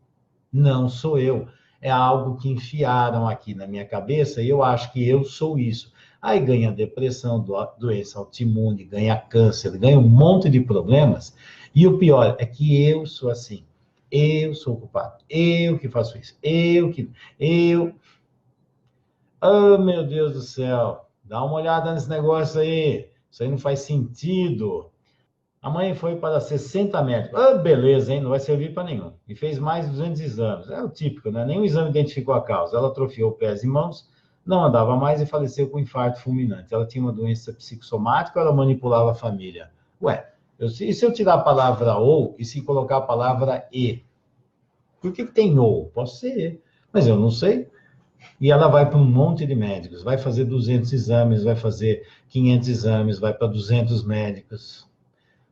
não sou eu. É algo que enfiaram aqui na minha cabeça e eu acho que eu sou isso. Aí ganha depressão, doença autoimune, ganha câncer, ganha um monte de problemas. E o pior é que eu sou assim. Eu sou o culpado. Eu que faço isso. Eu. Oh, meu Deus do céu. Dá uma olhada nesse negócio aí. Isso aí não faz sentido. A mãe foi para 60 médicos. Ah, beleza, hein? Não vai servir para nenhum. E fez mais de 200 exames. É o típico, né? Nenhum exame identificou a causa. Ela atrofiou pés e mãos, não andava mais e faleceu com infarto fulminante. Ela tinha uma doença psicossomática ou ela manipulava a família? Ué, e se eu tirar a palavra ou e se colocar a palavra e? Por que tem ou? Posso ser e, mas eu não sei. E ela vai para um monte de médicos. Vai fazer 200 exames, vai fazer 500 exames, vai para 200 médicos.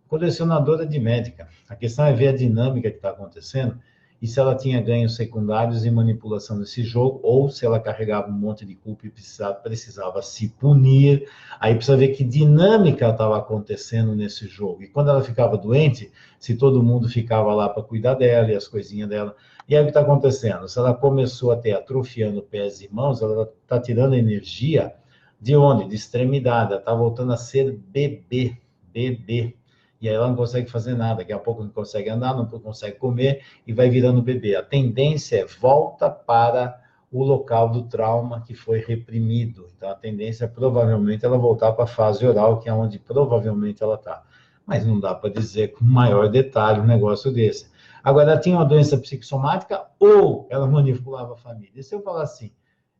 Colecionadora de médica. A questão é ver a dinâmica que está acontecendo e se ela tinha ganhos secundários em manipulação desse jogo ou se ela carregava um monte de culpa e precisava se punir. Aí precisa ver que dinâmica estava acontecendo nesse jogo. E quando ela ficava doente, se todo mundo ficava lá para cuidar dela e as coisinhas dela. E aí o que está acontecendo? Se ela começou a ter atrofiando pés e mãos, ela está tirando energia de onde? De extremidade. Ela está voltando a ser bebê. Bebê. E aí ela não consegue fazer nada, daqui a pouco não consegue andar, não consegue comer e vai virando bebê. A tendência é volta para o local do trauma que foi reprimido. Então a tendência é provavelmente ela voltar para a fase oral, que é onde provavelmente ela está. Mas não dá para dizer com maior detalhe um negócio desse. Agora, ela tinha uma doença psicossomática ou ela manipulava a família? E se eu falar assim,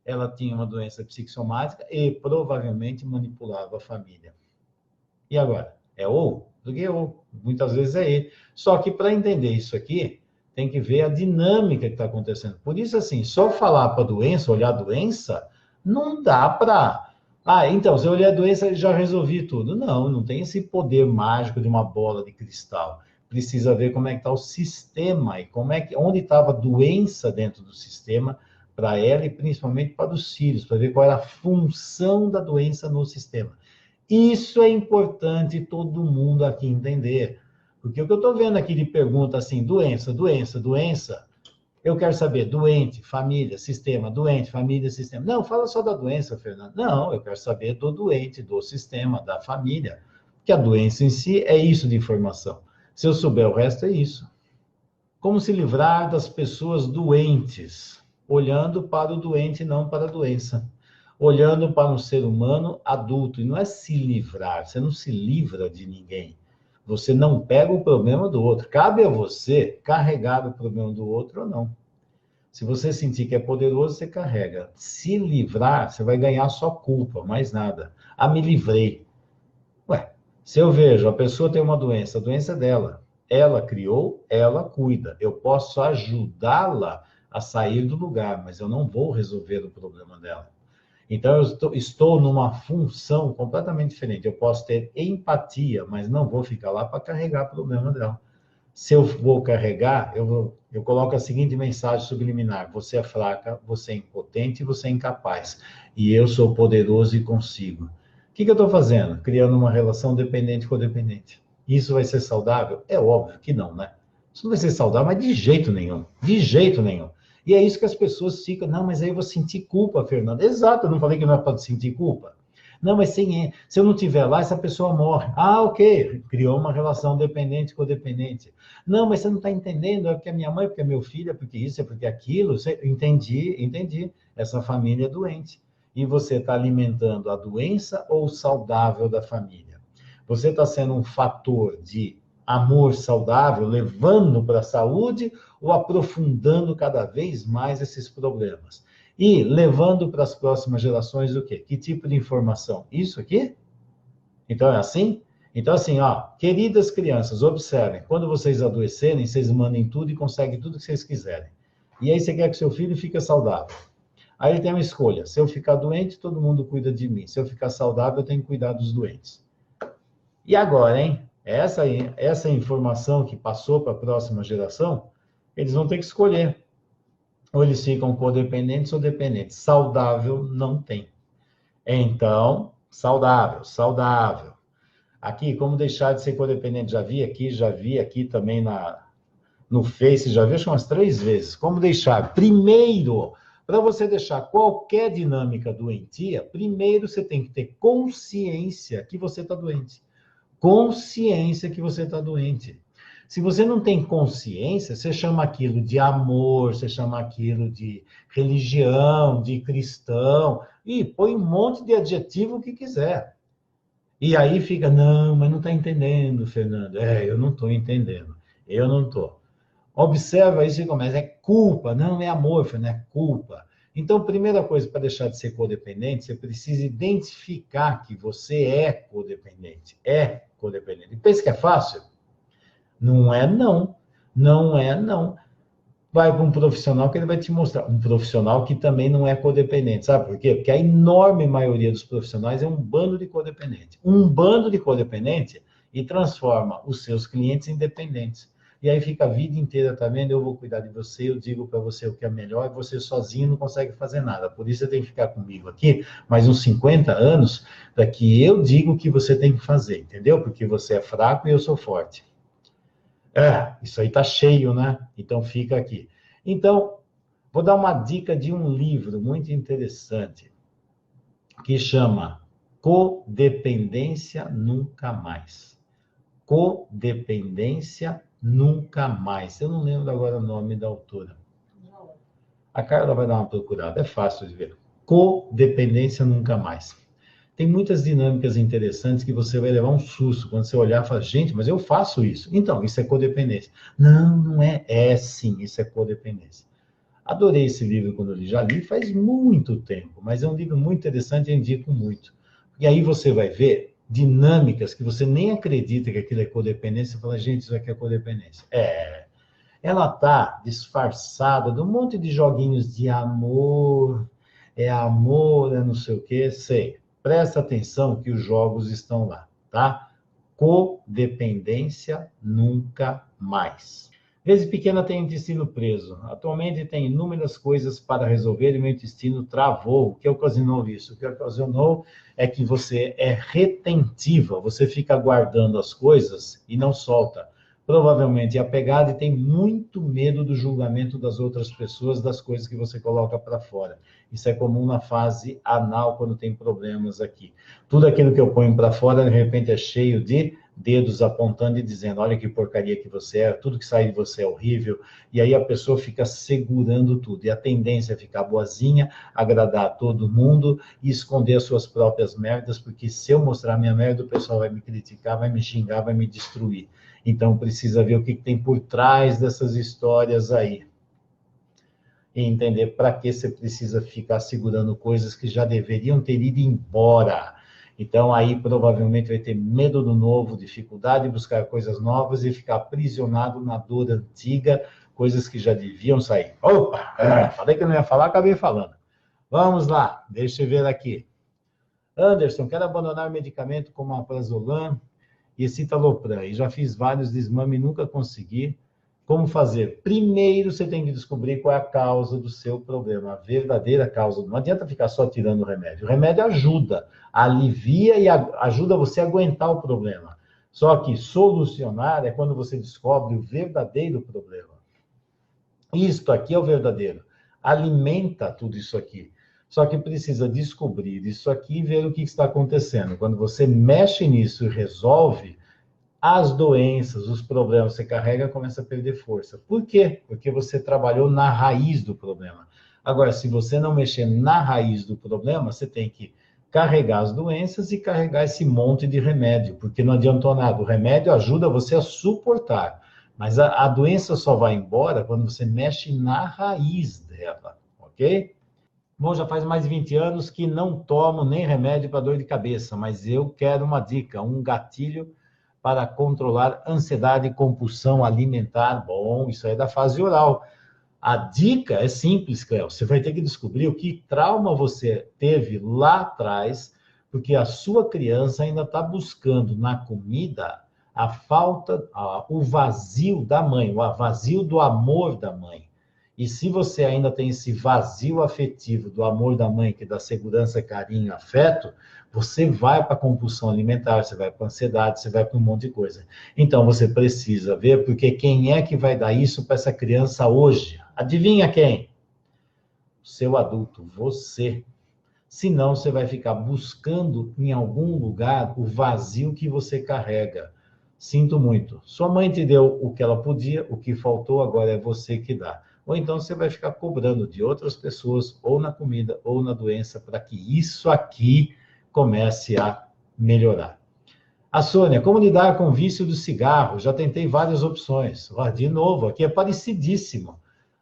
ela tinha uma doença psicossomática e provavelmente manipulava a família. E agora? É ou? Porque ou, muitas vezes é e. Só que para entender isso aqui, tem que ver a dinâmica que está acontecendo. Por isso, assim, só falar para a doença, olhar a doença, não dá para. Então, se eu olhar a doença, já resolvi tudo. Não, não tem esse poder mágico de uma bola de cristal. Precisa ver como é que está o sistema e onde estava a doença dentro do sistema para ela e principalmente para os filhos, para ver qual era a função da doença no sistema. Isso é importante todo mundo aqui entender. Porque o que eu estou vendo aqui de pergunta assim, doença, doença, doença, eu quero saber, doente, família, sistema, doente, família, sistema. Não, fala só da doença, Fernando. Não, eu quero saber do doente, do sistema, da família. Que a doença em si é isso de informação. Se eu souber o resto, é isso. Como se livrar das pessoas doentes, olhando para o doente e não para a doença. Olhando para um ser humano adulto. E não é se livrar, você não se livra de ninguém. Você não pega o problema do outro. Cabe a você carregar o problema do outro ou não. Se você sentir que é poderoso, você carrega. Se livrar, você vai ganhar só culpa, mais nada. Me livrei. Ué, se eu vejo, a pessoa tem uma doença, a doença é dela. Ela criou, ela cuida. Eu posso ajudá-la a sair do lugar, mas eu não vou resolver o problema dela. Então, eu estou numa função completamente diferente. Eu posso ter empatia, mas não vou ficar lá para carregar o problema dela. Se eu vou carregar, eu coloco a seguinte mensagem subliminar: você é fraca, você é impotente, você é incapaz. E eu sou poderoso e consigo. O que eu estou fazendo? Criando uma relação dependente-codependente. Isso vai ser saudável? É óbvio que não, né? Isso não vai ser saudável, mas de jeito nenhum. De jeito nenhum. E é isso que as pessoas ficam, não, mas aí eu vou sentir culpa, Fernanda. Exato, eu não falei que não é para sentir culpa. Não, mas se eu não estiver lá, essa pessoa morre. Ah, ok, criou uma relação dependente codependente. Não, mas você não está entendendo, é porque é minha mãe, porque é meu filho, é porque isso, é porque aquilo. Entendi. Essa família é doente. E você está alimentando a doença ou o saudável da família? Você está sendo um fator de amor saudável, levando para a saúde ou aprofundando cada vez mais esses problemas? E levando para as próximas gerações o quê? Que tipo de informação? Isso aqui? Então é assim? Então, assim, ó, queridas crianças, observem, quando vocês adoecerem, vocês mandem tudo e conseguem tudo que vocês quiserem. E aí você quer que seu filho fique saudável. Aí ele tem uma escolha: se eu ficar doente, todo mundo cuida de mim. Se eu ficar saudável, eu tenho que cuidar dos doentes. E agora, hein? Essa informação que passou para a próxima geração, eles vão ter que escolher. Ou eles ficam codependentes ou dependentes. Saudável não tem. Então, saudável. Aqui, como deixar de ser codependente? Já vi aqui também no Face, já vi acho umas 3 vezes. Como deixar? Primeiro, para você deixar qualquer dinâmica doentia, primeiro você tem que ter consciência que você está doente. Consciência que você está doente. Se você não tem consciência, você chama aquilo de amor, você chama aquilo de religião, de cristão, e põe um monte de adjetivo que quiser. E aí fica, não, mas não está entendendo, Fernando. Eu não estou entendendo. Eu não estou. Observa isso e começa, é culpa, não é amor, Fernando, é culpa. Então, primeira coisa para deixar de ser codependente, você precisa identificar que você é codependente. É codependente. E pensa que é fácil? Não é não. Não é não. Vai para um profissional que ele vai te mostrar. Um profissional que também não é codependente. Sabe por quê? Porque a enorme maioria dos profissionais é um bando de codependente. Um bando de codependente e transforma os seus clientes em dependentes. E aí fica a vida inteira, tá vendo? Eu vou cuidar de você, eu digo para você o que é melhor, e você sozinho não consegue fazer nada. Por isso você tem que ficar comigo aqui mais uns 50 anos, para que eu diga o que você tem que fazer, entendeu? Porque você é fraco e eu sou forte. Isso aí tá cheio, né? Então fica aqui. Então, vou dar uma dica de um livro muito interessante, que chama Codependência Nunca Mais. Codependência Nunca Mais. Eu não lembro agora o nome da autora. A Carla vai dar uma procurada, é fácil de ver. Codependência Nunca Mais. Tem muitas dinâmicas interessantes que você vai levar um susto quando você olhar e falar, gente, mas eu faço isso. Então, isso é codependência. Não, não é. É sim, isso é codependência. Adorei esse livro quando eu li. Já li faz muito tempo, mas é um livro muito interessante e eu indico muito. E aí você vai ver dinâmicas que você nem acredita que aquilo é codependência. Você fala, gente, isso aqui é codependência. Ela está disfarçada de um monte de joguinhos de amor, é não sei o quê, sei. Presta atenção que os jogos estão lá, tá? Codependência nunca mais. Desde pequena tenho intestino preso. Atualmente tem inúmeras coisas para resolver e meu intestino travou. O que ocasionou isso? O que ocasionou é que você é retentiva. Você fica guardando as coisas e não solta. Provavelmente é apegado e tem muito medo do julgamento das outras pessoas, das coisas que você coloca para fora. Isso é comum na fase anal, quando tem problemas aqui. Tudo aquilo que eu ponho para fora, de repente, é cheio de dedos apontando e dizendo, olha que porcaria que você é, tudo que sai de você é horrível. E aí a pessoa fica segurando tudo. E a tendência é ficar boazinha, agradar todo mundo e esconder as suas próprias merdas, porque se eu mostrar minha merda, o pessoal vai me criticar, vai me xingar, vai me destruir. Então, precisa ver o que tem por trás dessas histórias aí. E entender para que você precisa ficar segurando coisas que já deveriam ter ido embora. Então, aí, provavelmente, vai ter medo do novo, dificuldade de buscar coisas novas e ficar aprisionado na dor antiga, coisas que já deviam sair. Opa! Falei que não ia falar, acabei falando. Vamos lá, deixa eu ver aqui. Anderson, quero abandonar medicamento como a prazolam e citalopram. E já fiz vários desmame e nunca consegui. Como fazer? Primeiro, você tem que descobrir qual é a causa do seu problema, a verdadeira causa. Não adianta ficar só tirando o remédio. O remédio ajuda, alivia e ajuda você a aguentar o problema. Só que solucionar é quando você descobre o verdadeiro problema. Isto aqui é o verdadeiro. alimenta tudo isso aqui. Só que precisa descobrir isso aqui e ver o que está acontecendo. Quando você mexe nisso e resolve, as doenças, os problemas que você carrega, começa a perder força. Por quê? Porque você trabalhou na raiz do problema. Agora, se você não mexer na raiz do problema, você tem que carregar as doenças e carregar esse monte de remédio, porque não adiantou nada. O remédio ajuda você a suportar, mas a doença só vai embora quando você mexe na raiz dela, ok? Bom, já faz mais de 20 anos que não tomo nem remédio para dor de cabeça, mas eu quero uma dica, um gatilho para controlar ansiedade e compulsão alimentar. Bom, isso aí é da fase oral. A dica é simples, Cléo. Você vai ter que descobrir o que trauma você teve lá atrás, porque a sua criança ainda está buscando na comida a falta, o vazio da mãe, o vazio do amor da mãe. E se você ainda tem esse vazio afetivo do amor da mãe, que dá segurança, carinho, afeto, você vai para a compulsão alimentar, você vai para a ansiedade, você vai para um monte de coisa. Então, você precisa ver, porque quem é que vai dar isso para essa criança hoje? Adivinha quem? Seu adulto, você. Senão, você vai ficar buscando em algum lugar o vazio que você carrega. Sinto muito. Sua mãe te deu o que ela podia, o que faltou, agora é você que dá. Ou então você vai ficar cobrando de outras pessoas, ou na comida, ou na doença, para que isso aqui comece a melhorar. A Sônia, como lidar com o vício do cigarro? Já tentei várias opções. Ó, de novo, aqui é parecidíssimo.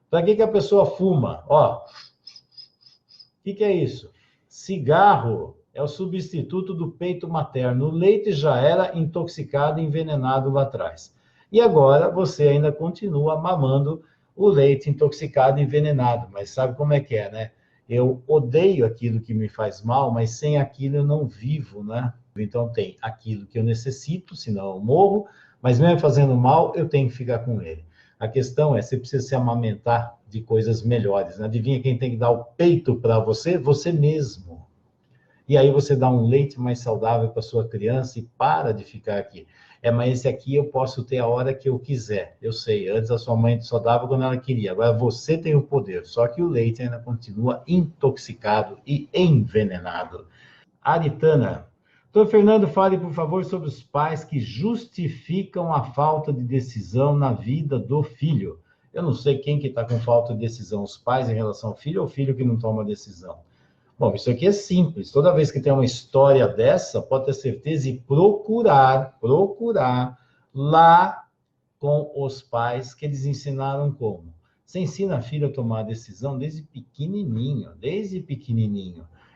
Para que a pessoa fuma? Ó, o que é isso? Cigarro é o substituto do peito materno. O leite já era intoxicado e envenenado lá atrás. E agora você ainda continua mamando o leite intoxicado e envenenado. Mas sabe como é que é, né? Eu odeio aquilo que me faz mal, mas sem aquilo eu não vivo, né? Então tem aquilo que eu necessito, senão eu morro, mas mesmo fazendo mal, eu tenho que ficar com ele. A questão é, você precisa se amamentar de coisas melhores, né? Adivinha quem tem que dar o peito para você? Você mesmo. E aí você dá um leite mais saudável para sua criança e para de ficar aqui. Mas esse aqui eu posso ter a hora que eu quiser. Eu sei, antes a sua mãe só dava quando ela queria. Agora você tem o poder, só que o leite ainda continua intoxicado e envenenado. Aritana, doutor Fernando, fale, por favor, sobre os pais que justificam a falta de decisão na vida do filho. Eu não sei quem que está com falta de decisão, os pais em relação ao filho ou o filho que não toma decisão. Bom, isso aqui é simples. Toda vez que tem uma história dessa, pode ter certeza e procurar lá com os pais que eles ensinaram como. Você ensina a filha a tomar a decisão desde pequenininho.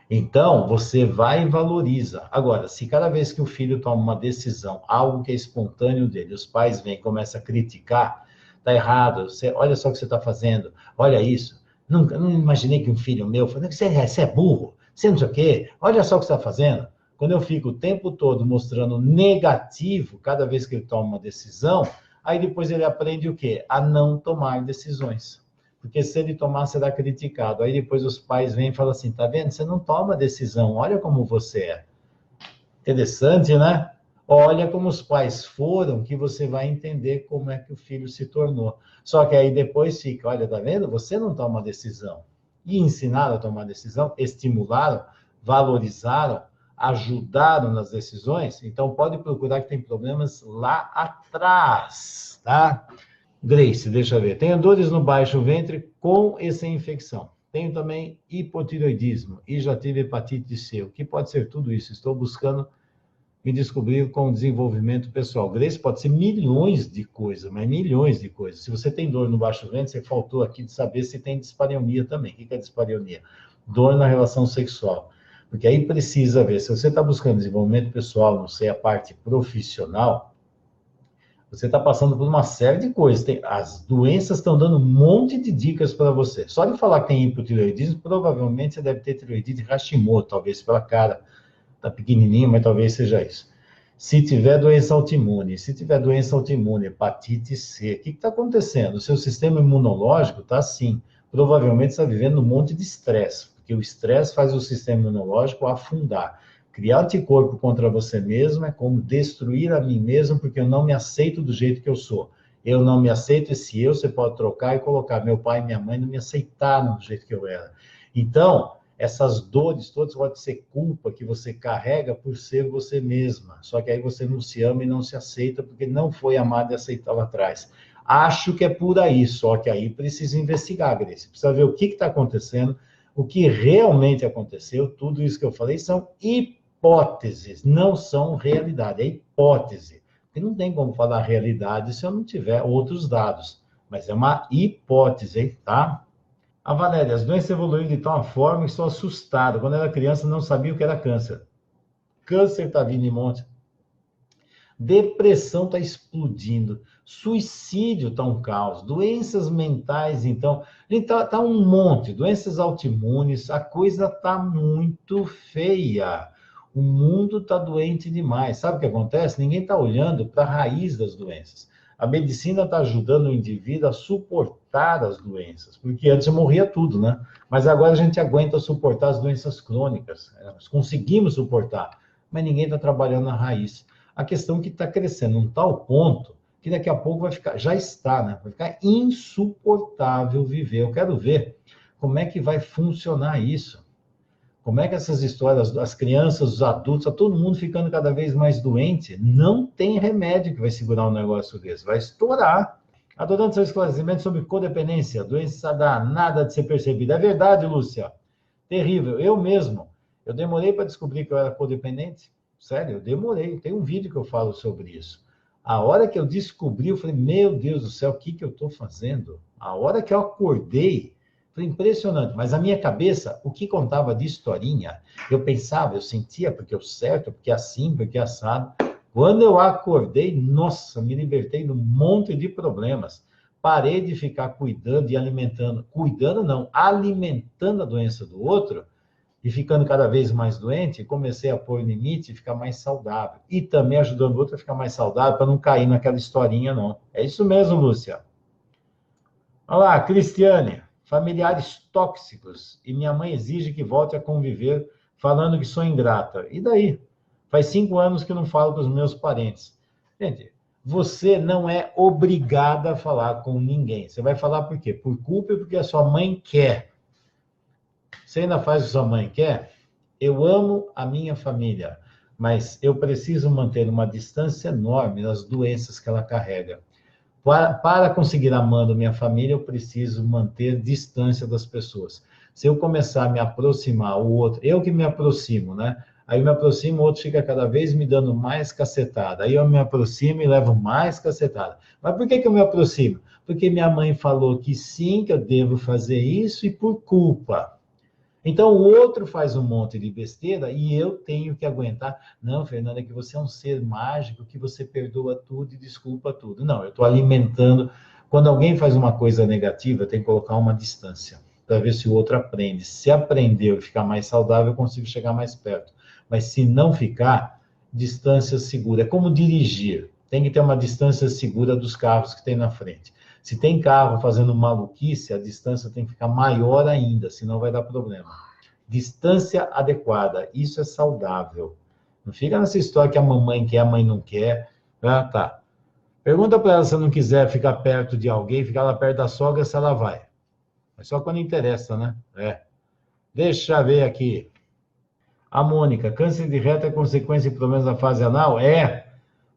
Então, você vai e valoriza. Agora, se cada vez que o filho toma uma decisão, algo que é espontâneo dele, os pais vêm e começam a criticar, tá errado, olha só o que você está fazendo, olha isso. Nunca, não imaginei que um filho meu falou, você é burro, você não sei o quê, olha só o que você está fazendo. Quando eu fico o tempo todo mostrando negativo, cada vez que ele toma uma decisão, aí depois ele aprende o quê? A não tomar decisões. Porque se ele tomar, será criticado. Aí depois os pais vêm e falam assim, tá vendo? Você não toma decisão, olha como você é. Interessante, né? Olha como os pais foram, que você vai entender como é que o filho se tornou. Só que aí depois fica, olha, tá vendo? Você não toma decisão. E ensinaram a tomar decisão, estimularam, valorizaram, ajudaram nas decisões. Então pode procurar que tem problemas lá atrás, tá? Grace, deixa eu ver. Tenho dores no baixo ventre com essa infecção. Tenho também hipotireoidismo e já tive hepatite C. O que pode ser tudo isso? Estou buscando me descobrir com o desenvolvimento pessoal. Grace, pode ser milhões de coisas, mas milhões de coisas. Se você tem dor no baixo ventre, você faltou aqui de saber se tem dispareunia também. O que é dispareunia? Dor na relação sexual. Porque aí precisa ver, se você está buscando desenvolvimento pessoal, não sei, a parte profissional, você está passando por uma série de coisas. As doenças estão dando um monte de dicas para você. Só de falar que tem hipotireoidismo, provavelmente você deve ter tireoidite Hashimoto, talvez pela cara. Está pequenininho, mas talvez seja isso. Se tiver doença autoimune, hepatite C, o que está acontecendo? O seu sistema imunológico está assim. Provavelmente está vivendo um monte de estresse, porque o estresse faz o sistema imunológico afundar. Criar anticorpo contra você mesmo é como destruir a mim mesmo, porque eu não me aceito do jeito que eu sou. Eu não me aceito, esse eu você pode trocar e colocar. Meu pai e minha mãe não me aceitaram do jeito que eu era. Então, essas dores todas podem ser culpa que você carrega por ser você mesma. Só que aí você não se ama e não se aceita porque não foi amada e aceitada lá atrás. Acho que é por aí, só que aí precisa investigar, Grace. Precisa ver o que está acontecendo, o que realmente aconteceu. Tudo isso que eu falei são hipóteses, não são realidade. É hipótese. Porque não tem como falar realidade se eu não tiver outros dados. Mas é uma hipótese, hein, tá? A Valéria, as doenças evoluíram de tal forma que estou assustado. Quando era criança, não sabia o que era câncer. Câncer está vindo em monte. Depressão está explodindo. Suicídio está um caos. Doenças mentais, então. Está um monte. Doenças autoimunes. A coisa está muito feia. O mundo está doente demais. Sabe o que acontece? Ninguém está olhando para a raiz das doenças. A medicina está ajudando o indivíduo a suportar as doenças, porque antes morria tudo, né? Mas agora a gente aguenta suportar as doenças crônicas. Nós conseguimos suportar, mas ninguém está trabalhando na raiz. A questão é que está crescendo um tal ponto que daqui a pouco vai ficar, já está, né? Vai ficar insuportável viver. Eu quero ver como é que vai funcionar isso. Como é que essas histórias, as crianças, os adultos, tá todo mundo ficando cada vez mais doente? Não tem remédio que vai segurar um negócio desse, vai estourar. Adorando seu esclarecimento sobre codependência, doença danada de ser percebida. É verdade, Lúcia. Terrível. Eu mesmo, eu demorei para descobrir que eu era codependente. Sério, eu demorei. Tem um vídeo que eu falo sobre isso. A hora que eu descobri, eu falei, meu Deus do céu, o que eu estou fazendo? A hora que eu acordei, foi impressionante, mas a minha cabeça, o que contava de historinha, eu pensava, eu sentia, porque o certo, porque assim, porque assado. Quando eu acordei, nossa, me libertei de um monte de problemas. Parei de ficar cuidando e alimentando, cuidando não, alimentando a doença do outro e ficando cada vez mais doente, comecei a pôr limite e ficar mais saudável. E também ajudando o outro a ficar mais saudável, para não cair naquela historinha, não. É isso mesmo, Lúcia. Olá, Cristiane. Familiares tóxicos e minha mãe exige que volte a conviver falando que sou ingrata. E daí? Faz 5 anos que não falo com os meus parentes. Gente, você não é obrigada a falar com ninguém. Você vai falar por quê? Por culpa e porque a sua mãe quer. Você ainda faz o que sua mãe quer? Eu amo a minha família, mas eu preciso manter uma distância enorme das doenças que ela carrega. Para conseguir amando minha família, eu preciso manter distância das pessoas. Se eu começar a me aproximar, o outro, eu que me aproximo, né? Aí eu me aproximo, o outro fica cada vez me dando mais cacetada. Aí eu me aproximo e levo mais cacetada. Mas por que eu me aproximo? Porque minha mãe falou que sim, que eu devo fazer isso e por culpa. Então, o outro faz um monte de besteira e eu tenho que aguentar. Não, Fernanda, é que você é um ser mágico, que você perdoa tudo e desculpa tudo. Não, eu estou alimentando. Quando alguém faz uma coisa negativa, tem que colocar uma distância para ver se o outro aprende. Se aprendeu e ficar mais saudável, eu consigo chegar mais perto. Mas se não ficar, distância segura. É como dirigir. Tem que ter uma distância segura dos carros que tem na frente. Se tem carro fazendo maluquice, a distância tem que ficar maior ainda, senão vai dar problema. Distância adequada, isso é saudável. Não fica nessa história que a mamãe quer, a mãe não quer. Ah, tá. Pergunta para ela se ela não quiser ficar perto de alguém, ficar lá perto da sogra, se ela vai. Mas só quando interessa, né? É. Deixa eu ver aqui. A Mônica, câncer de reto é consequência de problemas da fase anal? É.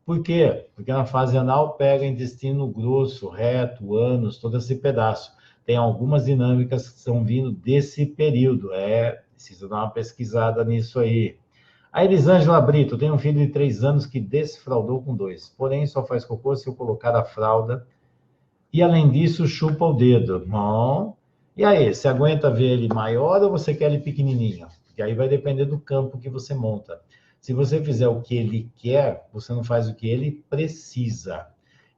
Por quê? Porque na fase anal pega intestino grosso, reto, ânus, todo esse pedaço. Tem algumas dinâmicas que estão vindo desse período. Precisa dar uma pesquisada nisso aí. A Elisângela Brito tem um filho de 3 anos que desfraldou com 2. Porém, só faz cocô se eu colocar a fralda. E, além disso, chupa o dedo. Bom. E aí, você aguenta ver ele maior ou você quer ele pequenininho? Porque aí vai depender do campo que você monta. Se você fizer o que ele quer, você não faz o que ele precisa.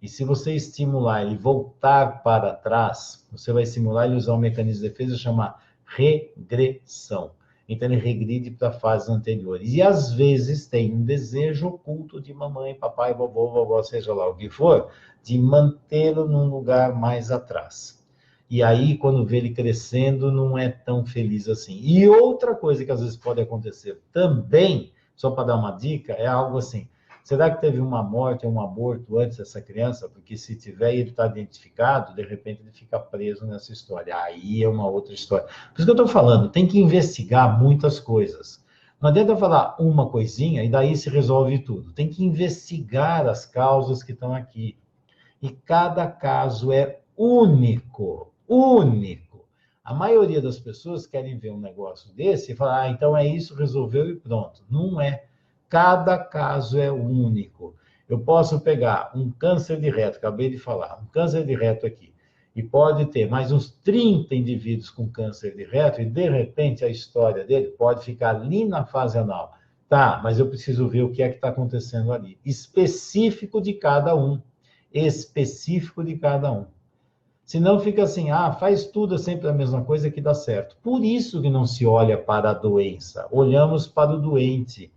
E se você estimular ele voltar para trás, você vai estimular ele a usar um mecanismo de defesa chamado regressão. Então, ele regride para fases anteriores. E, às vezes, tem um desejo oculto de mamãe, papai, vovó, seja lá o que for, de mantê-lo num lugar mais atrás. E aí, quando vê ele crescendo, não é tão feliz assim. E outra coisa que, às vezes, pode acontecer também, só para dar uma dica, é algo assim. Será que teve uma morte ou um aborto antes dessa criança? Porque se tiver e ele está identificado, de repente ele fica preso nessa história. Aí é uma outra história. Por isso que eu estou falando, tem que investigar muitas coisas. Não adianta eu falar uma coisinha e daí se resolve tudo. Tem que investigar as causas que estão aqui. E cada caso é único, único. A maioria das pessoas querem ver um negócio desse e falar, então é isso, resolveu e pronto. Não é. Cada caso é único. Eu posso pegar um câncer de reto, acabei de falar, um câncer de reto aqui, e pode ter mais uns 30 indivíduos com câncer de reto, e de repente a história dele pode ficar ali na fase anal. Tá, mas eu preciso ver o que é que está acontecendo ali. Específico de cada um. Específico de cada um. Senão fica assim, faz tudo sempre a mesma coisa que dá certo. Por isso que não se olha para a doença, olhamos para o doente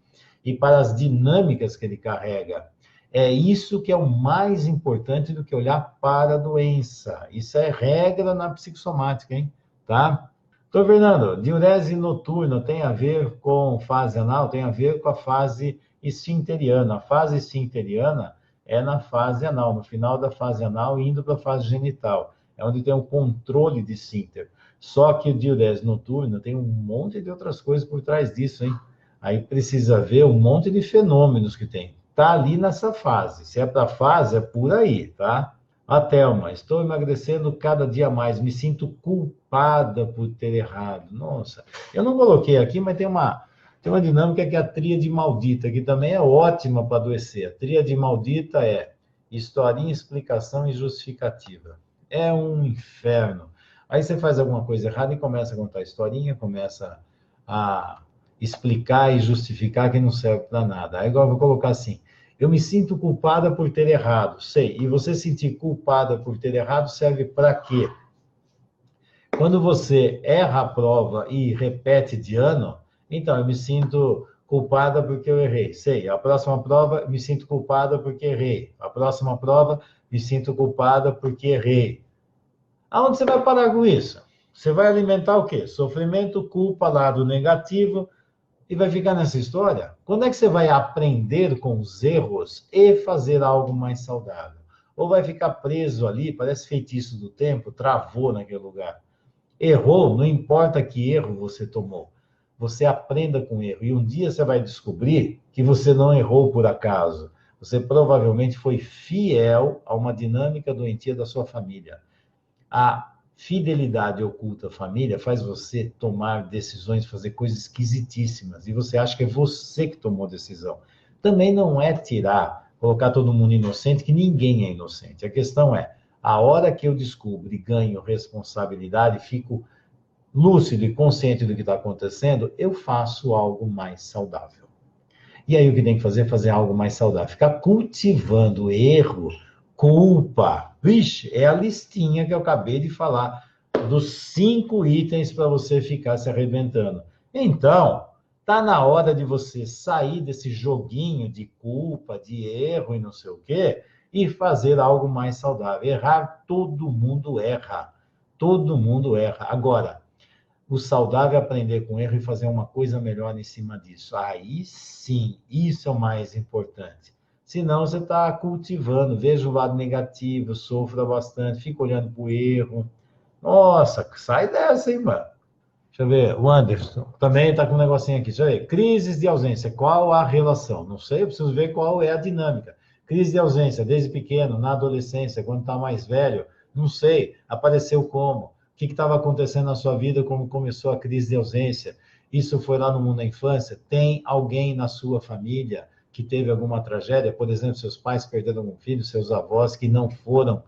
e para as dinâmicas que ele carrega. É isso que é o mais importante do que olhar para a doença. Isso é regra na psicossomática, hein? Tá? Então, Fernando, diurese noturna tem a ver com fase anal, tem a ver com a fase esfinteriana. A fase esfinteriana é na fase anal, no final da fase anal, indo para a fase genital. É onde tem um controle de esfíncter. Só que o diurese noturna tem um monte de outras coisas por trás disso, hein? Aí precisa ver um monte de fenômenos que tem. Tá ali nessa fase. Se é para fase, é por aí, tá? A Thelma, estou emagrecendo cada dia mais, me sinto culpada por ter errado. Nossa, eu não coloquei aqui, mas tem uma dinâmica que é a tríade maldita, que também é ótima para adoecer. A tríade maldita é historinha, explicação e justificativa. É um inferno. Aí você faz alguma coisa errada e começa a contar historinha, começa a explicar e justificar que não serve para nada. Aí agora eu vou colocar assim, eu me sinto culpada por ter errado. Sei. E você sentir culpada por ter errado serve para quê? Quando você erra a prova e repete de ano, então eu me sinto culpada porque eu errei. Sei. A próxima prova, me sinto culpada porque errei. A próxima prova, me sinto culpada porque errei. Aonde você vai parar com isso? Você vai alimentar o quê? Sofrimento, culpa, lado negativo, e vai ficar nessa história? Quando é que você vai aprender com os erros e fazer algo mais saudável? Ou vai ficar preso ali, parece feitiço do tempo, travou naquele lugar. Errou, não importa que erro você tomou. Você aprenda com o erro. E um dia você vai descobrir que você não errou por acaso. Você provavelmente foi fiel a uma dinâmica doentia da sua família. A fidelidade oculta à família faz você tomar decisões, fazer coisas esquisitíssimas, e você acha que é você que tomou a decisão. Também não é tirar, colocar todo mundo inocente, que ninguém é inocente. A questão é, a hora que eu descubro e ganho responsabilidade, fico lúcido e consciente do que está acontecendo, eu faço algo mais saudável. E aí o que tem que fazer é fazer algo mais saudável. Ficar cultivando erro, culpa. Vixe, é a listinha que eu acabei de falar dos 5 itens para você ficar se arrebentando. Então, tá na hora de você sair desse joguinho de culpa, de erro e não sei o quê, e fazer algo mais saudável. Errar, todo mundo erra. Todo mundo erra. Agora, o saudável é aprender com erro e fazer uma coisa melhor em cima disso. Aí sim, isso é o mais importante. Senão você está cultivando, veja o lado negativo, sofra bastante, fica olhando para o erro. Nossa, sai dessa, hein, mano? Deixa eu ver, o Anderson também está com um negocinho aqui. Deixa eu ver, crises de ausência, qual a relação? Não sei, eu preciso ver qual é a dinâmica. Crise de ausência, desde pequeno, na adolescência, quando está mais velho, não sei, apareceu como? O que estava acontecendo na sua vida, como começou a crise de ausência? Isso foi lá no mundo da infância? Tem alguém na sua família que teve alguma tragédia? Por exemplo, seus pais perderam um filho, seus avós que não foram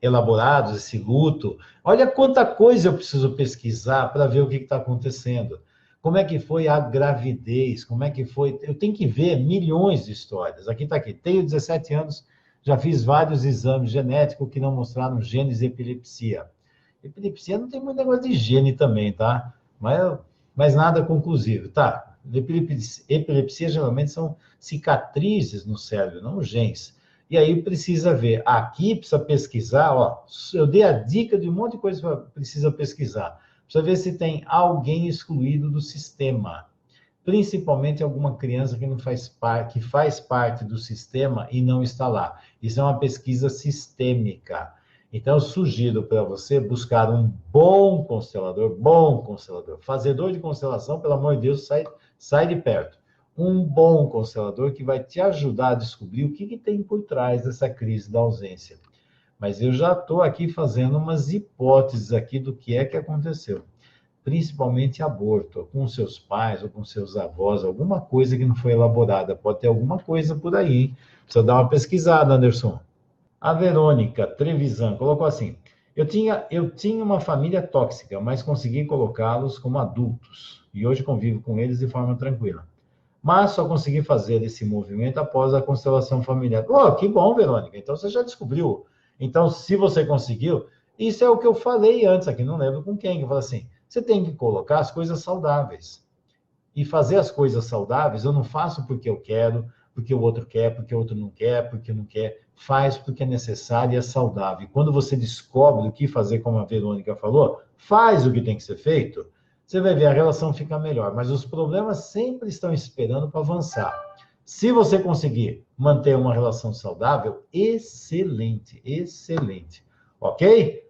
elaborados, esse luto. Olha quanta coisa eu preciso pesquisar para ver o que está acontecendo. Como é que foi a gravidez? Como é que foi? Eu tenho que ver milhões de histórias. Aqui está aqui. Tenho 17 anos, já fiz vários exames genéticos que não mostraram genes de epilepsia. Epilepsia não tem muito negócio de gene também, tá? Mas nada conclusivo, tá? Epilepsia geralmente são cicatrizes no cérebro, não genes. E aí precisa ver. Aqui precisa pesquisar, ó. Eu dei a dica de um monte de coisa que precisa pesquisar. Precisa ver se tem alguém excluído do sistema. principalmente alguma criança que não faz parte, que faz parte do sistema e não está lá. Isso é uma pesquisa sistêmica. Então, eu sugiro para você buscar um bom constelador, fazedor de constelação, pelo amor de Deus, sai de perto. Um bom constelador que vai te ajudar a descobrir o que tem por trás dessa crise da ausência. Mas eu já estou aqui fazendo umas hipóteses aqui do que é que aconteceu. Principalmente aborto, com seus pais ou com seus avós, alguma coisa que não foi elaborada. Pode ter alguma coisa por aí, hein? Precisa dar uma pesquisada, Anderson. A Verônica Trevisan colocou assim: eu tinha uma família tóxica, mas consegui colocá-los como adultos. E hoje convivo com eles de forma tranquila. Mas só consegui fazer esse movimento após a constelação familiar. Oh, que bom, Verônica. Então você já descobriu. Então, se você conseguiu, isso é o que eu falei antes aqui, não lembro com quem. Eu falei assim: você tem que colocar as coisas saudáveis. E fazer as coisas saudáveis, eu não faço porque eu quero, porque o outro quer, porque o outro não quer, porque não quer. Faz porque é necessário e é saudável. E quando você descobre o que fazer, como a Verônica falou, faz o que tem que ser feito, você vai ver, a relação fica melhor. Mas os problemas sempre estão esperando para avançar. Se você conseguir manter uma relação saudável, excelente, excelente. Ok?